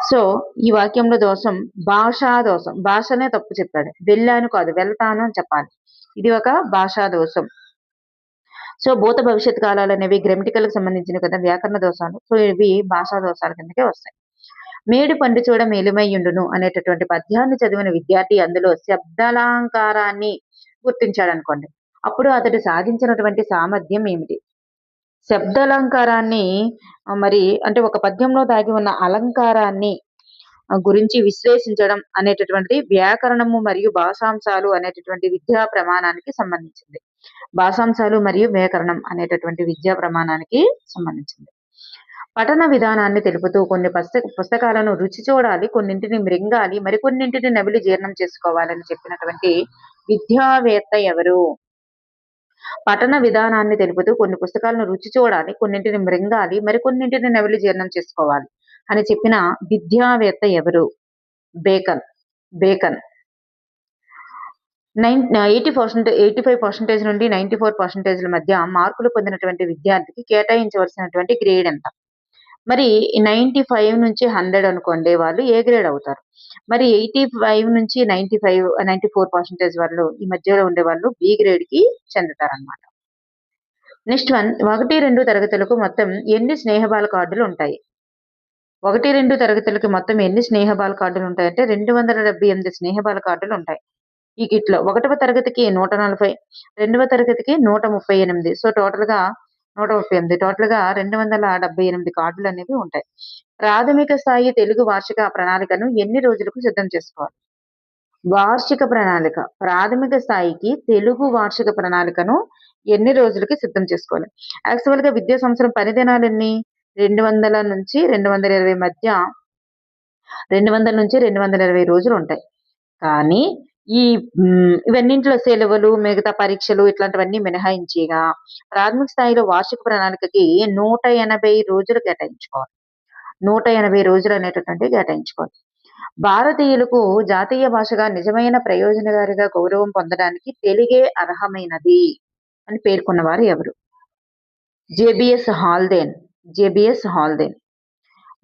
సో ఈ వాక్యంలో దోషం భాషా దోషం. భాషనే తప్పు చెప్పాడు, వెళ్ళాను కాదు వెళ్తాను అని చెప్పాలి. ఇది ఒక భాషా దోషం. సో భూత భవిష్యత్ కాలాలు అనేవి గ్రామటికల్ కి సంబంధించినవి కదా, వ్యాకరణ దోషాలు. సో ఇవి భాషా దోషాల కిందకే వస్తాయి. మేడి పండు చూడ మేలుమైయుండును అనేటటువంటి పద్యాన్ని చదివిన విద్యార్థి అందులో శబ్దాలంకారాన్ని గుర్తించాడు అనుకోండి, అప్పుడు అతడు సాధించినటువంటి సామర్థ్యం ఏమిటి? శబ్దాలంకారాన్ని మరి అంటే ఒక పద్యంలో దాగి ఉన్న అలంకారాన్ని గురించి విశ్లేషించడం అనేటటువంటిది వ్యాకరణము మరియు భాషాంశాలు అనేటటువంటి విద్యా ప్రమాణానికి సంబంధించింది. భాషాంశాలు మరియు వ్యాకరణం అనేటటువంటి విద్యా ప్రమాణానికి సంబంధించింది. పఠన విధానాన్ని తెలుపుతూ కొన్ని పుస్తకాలను రుచి చూడాలి, కొన్నింటిని మృంగాలి, మరికొన్నింటిని నమిలి జీర్ణం చేసుకోవాలని చెప్పినటువంటి విద్యావేత్త ఎవరు? పఠన విధానాన్ని తెలుపుతూ కొన్ని పుస్తకాలను రుచి చూడాలి, కొన్నింటిని మృంగాలి, మరికొన్నింటిని నమిలి జీర్ణం చేసుకోవాలి అని చెప్పిన విద్యావేత్త ఎవరు? బేకన్. 85% నుండి 94% మధ్య మార్కులు పొందినటువంటి విద్యార్థికి కేటాయించవలసినటువంటి గ్రేడ్ ఎంత? మరి 95 నుంచి 100 అనుకోండి, వాళ్ళు ఏ గ్రేడ్ అవుతారు. మరి 85 నుంచి 94% వాళ్ళు ఈ మధ్యలో ఉండే వాళ్ళు బి గ్రేడ్ కి చెందుతారన్నమాట. నెక్స్ట్ వన్, 1-2 తరగతులకు మొత్తం ఎన్ని స్నేహబాల కార్డులు ఉంటాయి? 1-2 తరగతులకి మొత్తం ఎన్ని స్నేహబాల కార్డులు ఉంటాయంటే 278 స్నేహబాల కార్డులు ఉంటాయి ఈ కిట్ లో. 1వ తరగతికి 140, 2వ తరగతికి 138. సో టోటల్ గా 138, టోటల్ గా 278 కార్డులు అనేవి ఉంటాయి. ప్రాథమిక స్థాయి తెలుగు వార్షిక ప్రణాళికను ఎన్ని రోజులకు సిద్ధం చేసుకోవాలి? ప్రాథమిక స్థాయికి తెలుగు వార్షిక ప్రణాళికను ఎన్ని రోజులకి సిద్ధం చేసుకోవాలి? యాక్చువల్ గా విద్యా సంవత్సరం 10 దినాలు ఎన్ని? 200 నుంచి 220 మధ్య 200 నుంచి 220 రోజులు ఉంటాయి. కానీ ఇవన్నింటిలో సెలవులు, మిగతా పరీక్షలు ఇట్లాంటివన్నీ మినహాయించిగా ప్రాథమిక స్థాయిలో వార్షిక ప్రణాళికకి 180 రోజులు కేటాయించుకోవాలి. 180 రోజులు అనేటటువంటి కేటాయించుకోవాలి. భారతీయులకు జాతీయ భాషగా నిజమైన ప్రయోజనకారిగా గౌరవం పొందడానికి తెలుగే అర్హమైనది అని పేర్కొన్నవారు ఎవరు? జేబిఎస్ హాల్దేన్.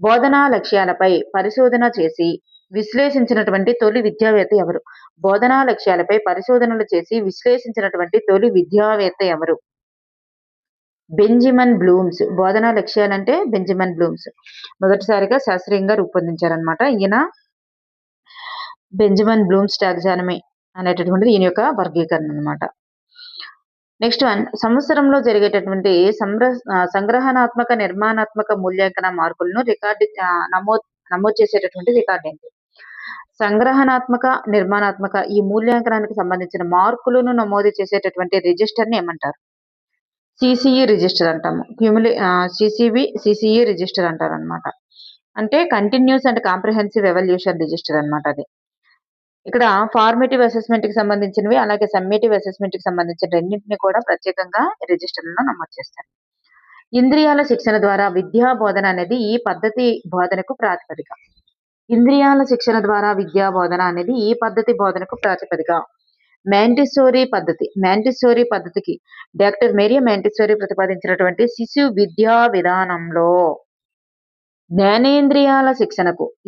బోధనా లక్ష్యాలపై పరిశోధన చేసి విశ్లేషించినటువంటి తొలి విద్యావేత్త ఎవరు? బోధనా లక్ష్యాలపై పరిశోధనలు చేసి విశ్లేషించినటువంటి తొలి విద్యావేత్త ఎవరు? Benjamin Blooms. బోధనా లక్ష్యాలంటే బెంజమిన్ బ్లూమ్స్ మొదటిసారిగా శాస్త్రీయంగా రూపొందించారనమాట. ఈయన బెంజమిన్ బ్లూమ్స్ టాక్సానమీ అనేటటువంటిది ఈయన యొక్క వర్గీకరణ అనమాట. నెక్స్ట్ వన్, సంవత్సరంలో జరిగేటటువంటి సంగ్రహణాత్మక నిర్మాణాత్మక మూల్యాంకన మార్కులను నమోదు చేసేటటువంటి రికార్డ్ ఏంటి? సంగ్రహణాత్మక, నిర్మాణాత్మక ఈ మూల్యాంకనానికి సంబంధించిన మార్కులను నమోదు చేసేటటువంటి రిజిస్టర్‌ని ఏమంటారు? సీసీఈ రిజిస్టర్ అంటాము. సీసీఈ రిజిస్టర్ అంటారనమాట. అంటే continuous and comprehensive evolution register అనమాట అది. ఇక్కడ ఫార్మేటివ్ అసెస్మెంట్‌కి సంబంధించినవి, అలాగే సమ్మేటివ్ అసెస్మెంట్‌కి సంబంధించిన రెండింటిని కూడా ప్రత్యేకంగా రిజిస్టర్‌లో నమోదు చేస్తారు. ఇంద్రియాల శిక్షణ ద్వారా విద్యా బోధన అనేది ఈ పద్ధతి బోధనకు ప్రాతిపదిక. ఇంద్రియాల శిక్షణ ద్వారా విద్యా బోధన అనేది ఈ పద్ధతి బోధనకు ప్రాతిపదిక. మ్యాంటిసోరీ పద్ధతికి డాక్టర్ మేరీ మ్యాంటిసోరీ ప్రతిపాదించినటువంటి శిశు విద్యా విధానంలో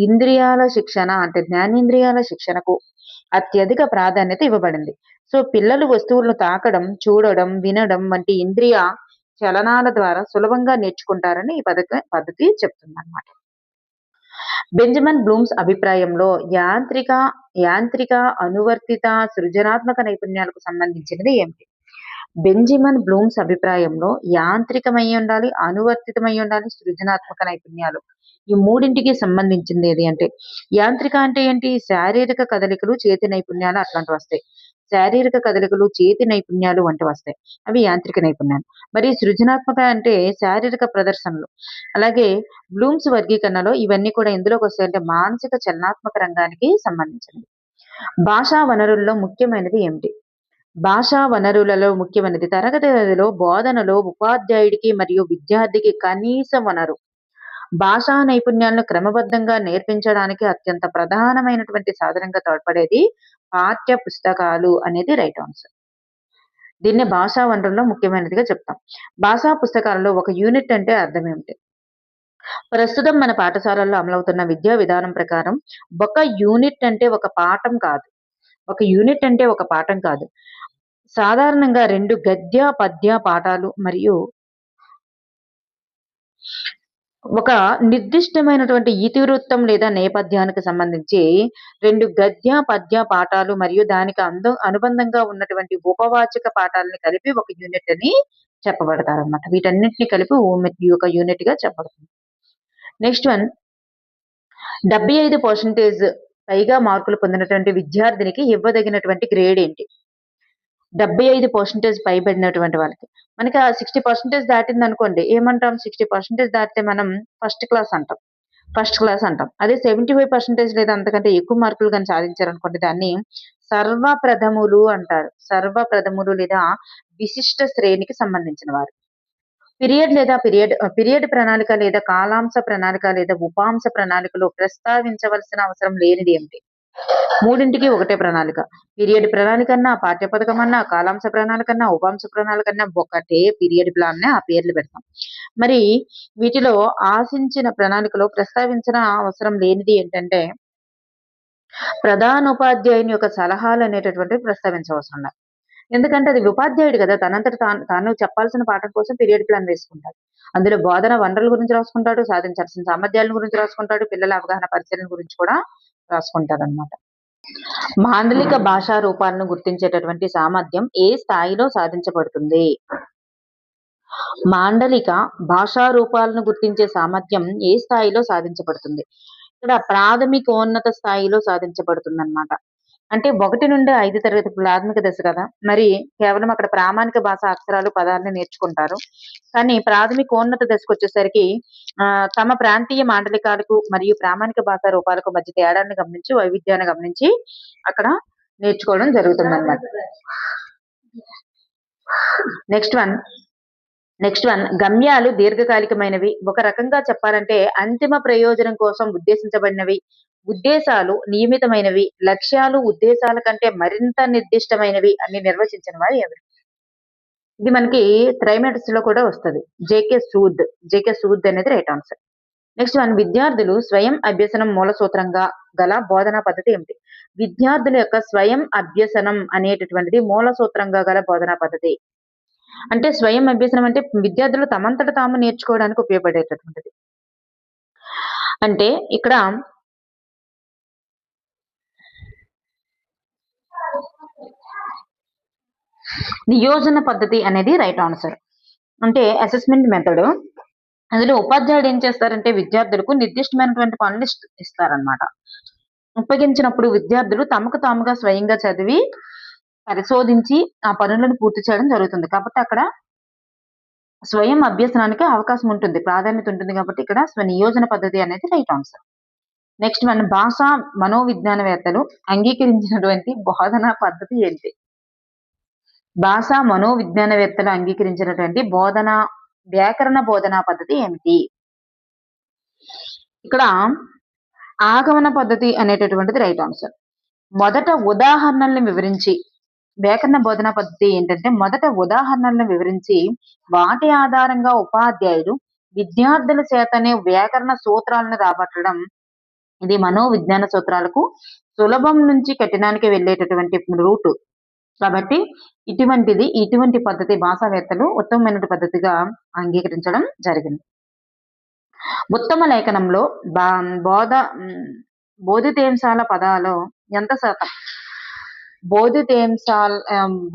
ఇంద్రియాల శిక్షణ అంటే జ్ఞానేంద్రియాల శిక్షణకు అత్యధిక ప్రాధాన్యత ఇవ్వబడింది. సో పిల్లలు వస్తువులను తాకడం, చూడడం, వినడం వంటి ఇంద్రియ చలనాల ద్వారా సులభంగా నేర్చుకుంటారని ఈ పద్ధతి చెప్తుందన్నమాట. బెంజమిన్ బ్లూమ్స్ అభిప్రాయంలో యాంత్రిక, అనువర్తిత, సృజనాత్మక నైపుణ్యాలకు సంబంధించినది ఏమిటి? బెంజమిన్ బ్లూమ్స్ అభిప్రాయంలో యాంత్రికమై ఉండాలి, అనువర్తితమై ఉండాలి, సృజనాత్మక నైపుణ్యాలు ఈ మూడింటికి సంబంధించింది ఏది అంటే, యాంత్రిక అంటే ఏంటి? శారీరక కదలికలు, చేతి నైపుణ్యాలు అట్లాంటివి వస్తాయి. శారీరక కదలికలు, చేతి నైపుణ్యాలు వంటివి వస్తాయి. అవి యాంత్రిక నైపుణ్యాలు. మరి సృజనాత్మక అంటే శారీరక ప్రదర్శనలు. అలాగే బ్లూమ్స్ వర్గీకరణలో ఇవన్నీ కూడా ఎందులోకి వస్తాయంటే మానసిక చలనాత్మక రంగానికి సంబంధించినవి. భాషా వనరుల్లో ముఖ్యమైనది ఏమిటి? భాషా వనరులలో ముఖ్యమైనది తరగతి గదిలో బోధనలో ఉపాధ్యాయుడికి మరియు విద్యార్థికి కనీస వనరు. భాషా నైపుణ్యాలను క్రమబద్ధంగా నేర్పించడానికి అత్యంత ప్రధానమైనటువంటి సాధనంగా తోడ్పడేది పాఠ్య పుస్తకాలు అనేది రైట్ ఆన్సర్. దీన్ని భాషా వనరుల్లో ముఖ్యమైనదిగా చెప్తాం. భాషా పుస్తకాలలో ఒక యూనిట్ అంటే అర్థం ఏమిటి? ప్రస్తుతం మన పాఠశాలల్లో అమలవుతున్న విద్యా విధానం ప్రకారం ఒక యూనిట్ అంటే ఒక పాఠం కాదు. సాధారణంగా 2 గద్య, పద్య పాఠాలు మరియు ఒక నిర్దిష్టమైనటువంటి ఇతివృత్తం లేదా నేపథ్యానికి సంబంధించి 2 గద్య, పద్య పాఠాలు మరియు దానికి అనుబంధంగా ఉన్నటువంటి ఉపవాచక పాఠాలని కలిపి ఒక యూనిట్ అని చెప్పబడతారన్నమాట. వీటన్నిటిని కలిపి ఒక యూనిట్ గా చెప్పబడుతుంది. నెక్స్ట్ వన్ 75% పైగా మార్కులు పొందినటువంటి విద్యార్థినికి ఇవ్వదగినటువంటి గ్రేడ్ ఏంటి? 75% పైబడినటువంటి వాళ్ళకి. మనకి ఆ 60% దాటిందనుకోండి ఏమంటాం? 60% దాటితే మనం ఫస్ట్ క్లాస్ అంటాం. అదే 75% లేదా అంతకంటే ఎక్కువ మార్కులు గాని సాధించారనుకోండి దాన్ని సర్వప్రథములు అంటారు. సర్వప్రథములు లేదా విశిష్ట శ్రేణికి సంబంధించిన వారు. పీరియడ్ ప్రణాళిక లేదా కాలాంశ ప్రణాళిక లేదా ఉపాంశ ప్రణాళికలో ప్రస్తావించవలసిన అవసరం లేనిది ఏమిటి? మూడింటికి ఒకటే ప్రణాళిక. పీరియడ్ ప్రణాళిక అన్నా, పాఠ్య పథకం అన్నా, కాలాంశ ప్రణాళిక అన్నా, ఉపాంశ ప్రణాళిక అన్నా ఒకటే పీరియడ్ ప్లాన్ ఆ పేర్లు పెడతాం. మరి వీటిలో ఆశించిన ప్రణాళికలో ప్రస్తావించిన అవసరం లేనిది ఏంటంటే ప్రధానోపాధ్యాయుని యొక్క సలహాలు అనేటటువంటివి ప్రస్తావించవసరం లేదు. ఎందుకంటే అది ఉపాధ్యాయుడు కదా, తనంతట తాను చెప్పాల్సిన పాఠం కోసం పీరియడ్ ప్లాన్ వేసుకుంటాడు. అందులో బోధన వనరుల గురించి రాసుకుంటాడు, సాధించాల్సిన సామర్థ్యాల గురించి రాసుకుంటాడు, పిల్లల అవగాహన పరిశీలన గురించి కూడా రాసుకుంటాడు అన్నమాట. మాండలిక భాషా రూపాలను గుర్తించేటటువంటి సామర్థ్యం ఏ స్థాయిలో సాధించబడుతుంది? మాండలిక భాషా రూపాలను గుర్తించే సామర్థ్యం ఏ స్థాయిలో సాధించబడుతుంది? ఇక్కడ ప్రాథమికోన్నత స్థాయిలో సాధించబడుతుంది అన్నమాట. అంటే 1 నుండి 5 తరగతి ప్రాథమిక దశ కదా, మరి కేవలం అక్కడ ప్రామాణిక భాష అక్షరాలు పదాలని నేర్చుకుంటారు. కానీ ప్రాథమికోన్నత దశకు వచ్చేసరికి తమ ప్రాంతీయ మాండలికాలకు మరియు ప్రామాణిక భాషా రూపాలకు మధ్య తేడాన్ని గమనించి, వైవిధ్యాన్ని గమనించి అక్కడ నేర్చుకోవడం జరుగుతుందన్నమాట. నెక్స్ట్ వన్ గమ్యాలు దీర్ఘకాలికమైనవి. ఒక రకంగా చెప్పాలంటే అంతిమ ప్రయోజనం కోసం ఉద్దేశించబడినవి. ఉద్దేశాలు నియమితమైనవి. లక్ష్యాలు ఉద్దేశాల కంటే మరింత నిర్దిష్టమైనవి అని నిర్వచించిన వారు ఎవరు? ఇది మనకి త్రైమాటిక్స్ లో కూడా వస్తుంది. జేకే సూద్ అనేది రైట్ ఆన్సర్. నెక్స్ట్ వన్ విద్యార్థులు స్వయం అభ్యసనం మూల సూత్రంగా గల బోధనా పద్ధతి ఏమిటి? విద్యార్థుల యొక్క స్వయం అభ్యసనం అనేటటువంటిది మూల సూత్రంగా గల బోధనా పద్ధతి. అంటే స్వయం అభ్యసనం అంటే విద్యార్థులు తమంతట తాము నేర్చుకోవడానికి ఉపయోగపడేటటువంటిది. అంటే ఇక్కడ నియోజన పద్ధతి అనేది రైట్ ఆన్సర్. అంటే అసెస్మెంట్ మెథడ్ అందులో ఉపాధ్యాయుడు ఏం చేస్తారంటే విద్యార్థులకు నిర్దిష్టమైనటువంటి పనులు ఇస్తారనమాట. అప్పగించినప్పుడు విద్యార్థులు తమకు తాముగా స్వయంగా చదివి పరిశోధించి ఆ పనులను పూర్తి చేయడం జరుగుతుంది. కాబట్టి అక్కడ స్వయం అభ్యసనానికి అవకాశం ఉంటుంది. ప్రాధాన్యత ఉంటుంది కాబట్టి ఇక్కడ స్వనియోజన పద్ధతి అనేది రైట్ ఆన్సర్. నెక్స్ట్ మన భాషా మనోవిజ్ఞానవేత్తలు అంగీకరించినటువంటి బోధనా పద్ధతి ఏంటి? భాషా మనోవిజ్ఞానవేత్తలు అంగీకరించినటువంటి వ్యాకరణ బోధనా పద్ధతి ఏమిటి? ఇక్కడ ఆగమన పద్ధతి అనేటటువంటిది రైట్ ఆన్సర్. మొదట ఉదాహరణలను వివరించి వ్యాకరణ బోధనా పద్ధతి ఏంటంటే మొదట ఉదాహరణలను వివరించి వాటి ఆధారంగా ఉపాధ్యాయుడు విద్యార్థుల చేతనే వ్యాకరణ సూత్రాలను రాబట్టడం. ఇది మనోవిజ్ఞాన సూత్రాలకు సులభం నుంచి కఠినానికి వెళ్ళేటటువంటి రూటు. కాబట్టి ఇటువంటి పద్ధతి భాషావేత్తలు ఉత్తమమైన పద్ధతిగా అంగీకరించడం జరిగింది. ఉత్తమ లేఖనంలో బోధితేంశాల పదాలు ఎంత శాతం?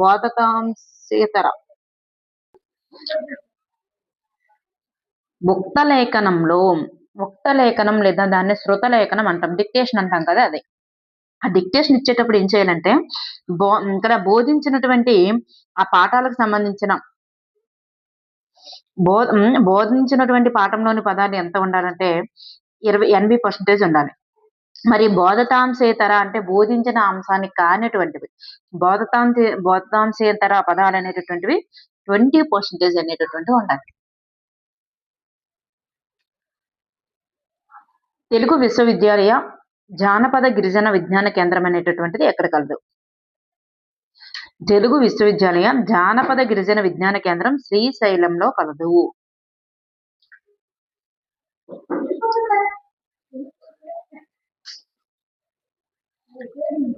బోధతాంశేతర ఉక్త లేఖనం లేదా దాన్ని శృత లేఖనం అంటాం, డిక్టేషన్ అంటాం కదా అది. ఆ డిక్టేషన్ ఇచ్చేటప్పుడు ఏం చేయాలంటే ఇక్కడ బోధించినటువంటి ఆ పాఠాలకు సంబంధించిన బోధించినటువంటి పాఠంలోని పదాలు ఎంత ఉండాలంటే 80% ఉండాలి. మరి బోధతాంశేతర అంటే బోధించిన అంశానికి కానిటువంటివి బోధతాంశేతర పదాలు అనేటటువంటివి 20% అనేటటువంటివి ఉండాలి. తెలుగు విశ్వవిద్యాలయ జానపద గిరిజన విజ్ఞాన కేంద్రం అనేటటువంటిది ఎక్కడ కలదు? తెలుగు విశ్వవిద్యాలయ జానపద గిరిజన విజ్ఞాన కేంద్రం శ్రీశైలంలో కలదు.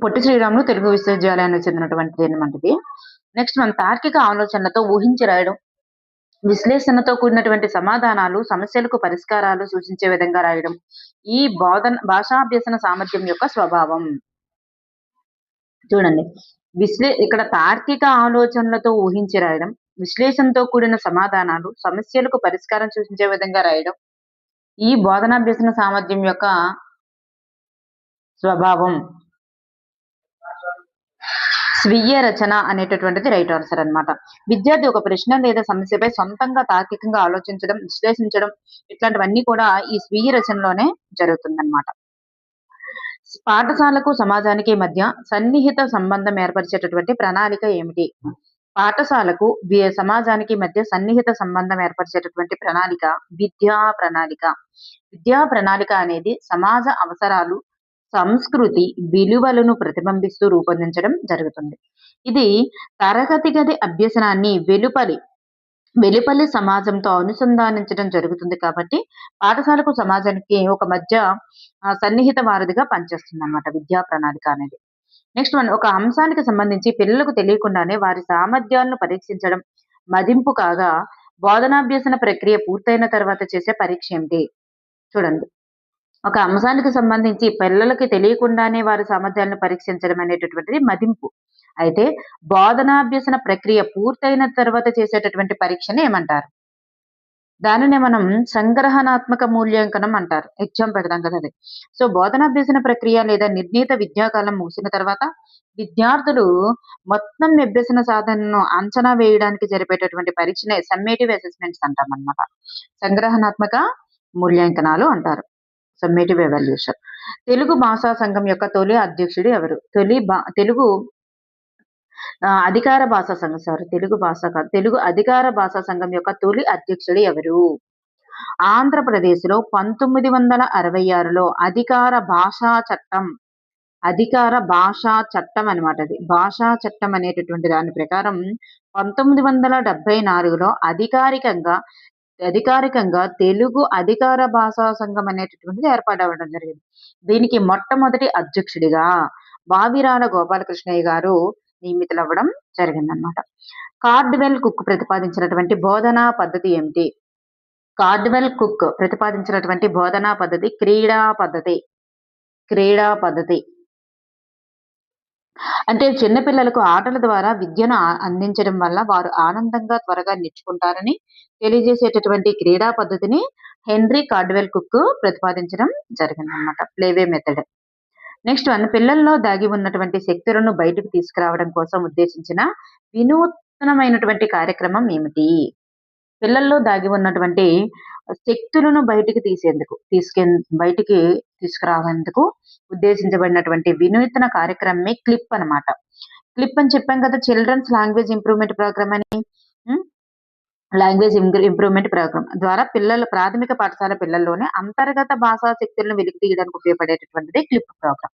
పొట్టి శ్రీరాములు తెలుగు విశ్వవిద్యాలయానికి చెందినటువంటిది అనమాటది. నెక్స్ట్ మన తార్కిక ఆలోచనలతో ఊహించి రాయడం, విశ్లేషణతో కూడినటువంటి సమాధానాలు, సమస్యలకు పరిష్కారాలు సూచించే విధంగా రాయడం ఈ భాషాభ్యసన సామర్థ్యం యొక్క స్వభావం. చూడండి, ఇక్కడ తార్కిక ఆలోచనలతో ఊహించి రాయడం, విశ్లేషణతో కూడిన సమాధానాలు, సమస్యలకు పరిష్కారం సూచించే విధంగా రాయడం ఈ బోధనాభ్యసన సామర్థ్యం యొక్క స్వభావం. స్వీయ రచన అనేటటువంటిది రైట్ ఆన్సర్ అన్నమాట. విద్యార్థి ఒక ప్రశ్న లేదా సమస్యపై సొంతంగా తార్కికంగా ఆలోచించడం, విశ్లేషించడం ఇట్లాంటివన్నీ కూడా ఈ స్వీయ రచనలోనే జరుగుతుందన్నమాట. పాఠశాలకు సమాజానికి మధ్య సన్నిహిత సంబంధం ఏర్పరిచేటటువంటి ప్రణాళిక ఏమిటి? పాఠశాలకు సమాజానికి మధ్య సన్నిహిత సంబంధం ఏర్పరిచేటటువంటి ప్రణాళిక విద్యా ప్రణాళిక. విద్యా ప్రణాళిక అనేది సమాజ అవసరాలు, సంస్కృతి, విలువలను ప్రతిబింబిస్తూ రూపొందించడం జరుగుతుంది. ఇది తరగతి గది అభ్యసనాన్ని వెలుపలి సమాజంతో అనుసంధానించడం జరుగుతుంది. కాబట్టి పాఠశాలకు సమాజానికి ఒక మధ్య సన్నిహిత వారధిగా పనిచేస్తుంది అన్నమాట విద్యా ప్రణాళిక అనేది. నెక్స్ట్ ఒక అంశానికి సంబంధించి పిల్లలకు తెలియకుండానే వారి సామర్థ్యాలను పరీక్షించడం మదింపు కాగా బోధనాభ్యసన ప్రక్రియ పూర్తయిన తర్వాత చేసే పరీక్ష ఏమిటి? చూడండి, ఒక అంశానికి సంబంధించి పిల్లలకి తెలియకుండానే వారి సామర్థ్యాలను పరీక్షించడం అనేటటువంటిది మదింపు. అయితే బోధనాభ్యసన ప్రక్రియ పూర్తయిన తర్వాత చేసేటటువంటి పరీక్షని ఏమంటారు? దానినే మనం సంగ్రహణాత్మక మూల్యాంకనం అంటారు. ఎగ్జామ్ పెడతాం కదా అది. సో బోధనాభ్యసన ప్రక్రియ లేదా నిర్ణీత విద్యాకాలం ముగిసిన తర్వాత విద్యార్థులు మొత్తం అభ్యసన సాధనను అంచనా వేయడానికి జరిపేటటువంటి పరీక్షనే సమ్మేటివ్ అసెస్మెంట్స్ అంటాం అన్నమాట. సంగ్రహణాత్మక మూల్యాంకనాలు అంటారు, సమ్మేటివ్ ఎవాల్యుయేషన్. తెలుగు భాషా సంఘం యొక్క తొలి అధ్యక్షుడు ఎవరు? తెలుగు అధికార భాషా సంఘం తెలుగు అధికార భాషా సంఘం యొక్క తొలి అధ్యక్షుడు ఎవరు? ఆంధ్రప్రదేశ్లో 1966లో అధికార భాషా చట్టం అన్నమాట. అది భాషా చట్టం అనేటటువంటి దాని ప్రకారం 1974లో అధికారికంగా తెలుగు అధికార భాషా సంఘం అనేటటువంటిది ఏర్పాటవ్వడం జరిగింది. దీనికి మొట్టమొదటి అధ్యక్షుడిగా వావిరాల గోపాలకృష్ణయ్య గారు నియమితులవ్వడం జరిగిందన్నమాట. కార్డ్వెల్ కుక్ ప్రతిపాదించినటువంటి బోధనా పద్ధతి ఏమిటి? కార్డ్వెల్ కుక్ ప్రతిపాదించినటువంటి బోధనా పద్ధతి క్రీడా పద్ధతి. అంటే చిన్న పిల్లలకు ఆటల ద్వారా విద్యను అందించడం వల్ల వారు ఆనందంగా త్వరగా నేర్చుకుంటారని తెలియజేసేటటువంటి క్రీడా పద్ధతిని హెన్రీ కార్డ్వెల్ కుక్ ప్రతిపాదించడం జరిగిందనమాట. Playway method. నెక్స్ట్ వన్, పిల్లల్లో దాగి ఉన్నటువంటి శక్తులను బయటకు తీసుకురావడం కోసం ఉద్దేశించిన వినూత్నమైనటువంటి కార్యక్రమం ఏమిటి? పిల్లల్లో దాగి ఉన్నటువంటి శక్తులను బయటికి తీసుకురావేందుకు ఉద్దేశించబడినటువంటి వినూత్న కార్యక్రమమే క్లిప్ అన్నమాట. క్లిప్ అని చెప్పాం కదా! చిల్డ్రన్స్ లాంగ్వేజ్ ఇంప్రూవ్‌మెంట్ ప్రోగ్రామ్ అని. హ్మ్. లాంగ్వేజ్ ఇంప్రూవ్‌మెంట్ ప్రోగ్రామ్ ద్వారా ప్రాథమిక పాఠశాల పిల్లల్లోనే అంతర్గత భాషా శక్తులను వెలికి తీయడానికి ఉపయోగపడేటటువంటిది క్లిప్ ప్రోగ్రామ్.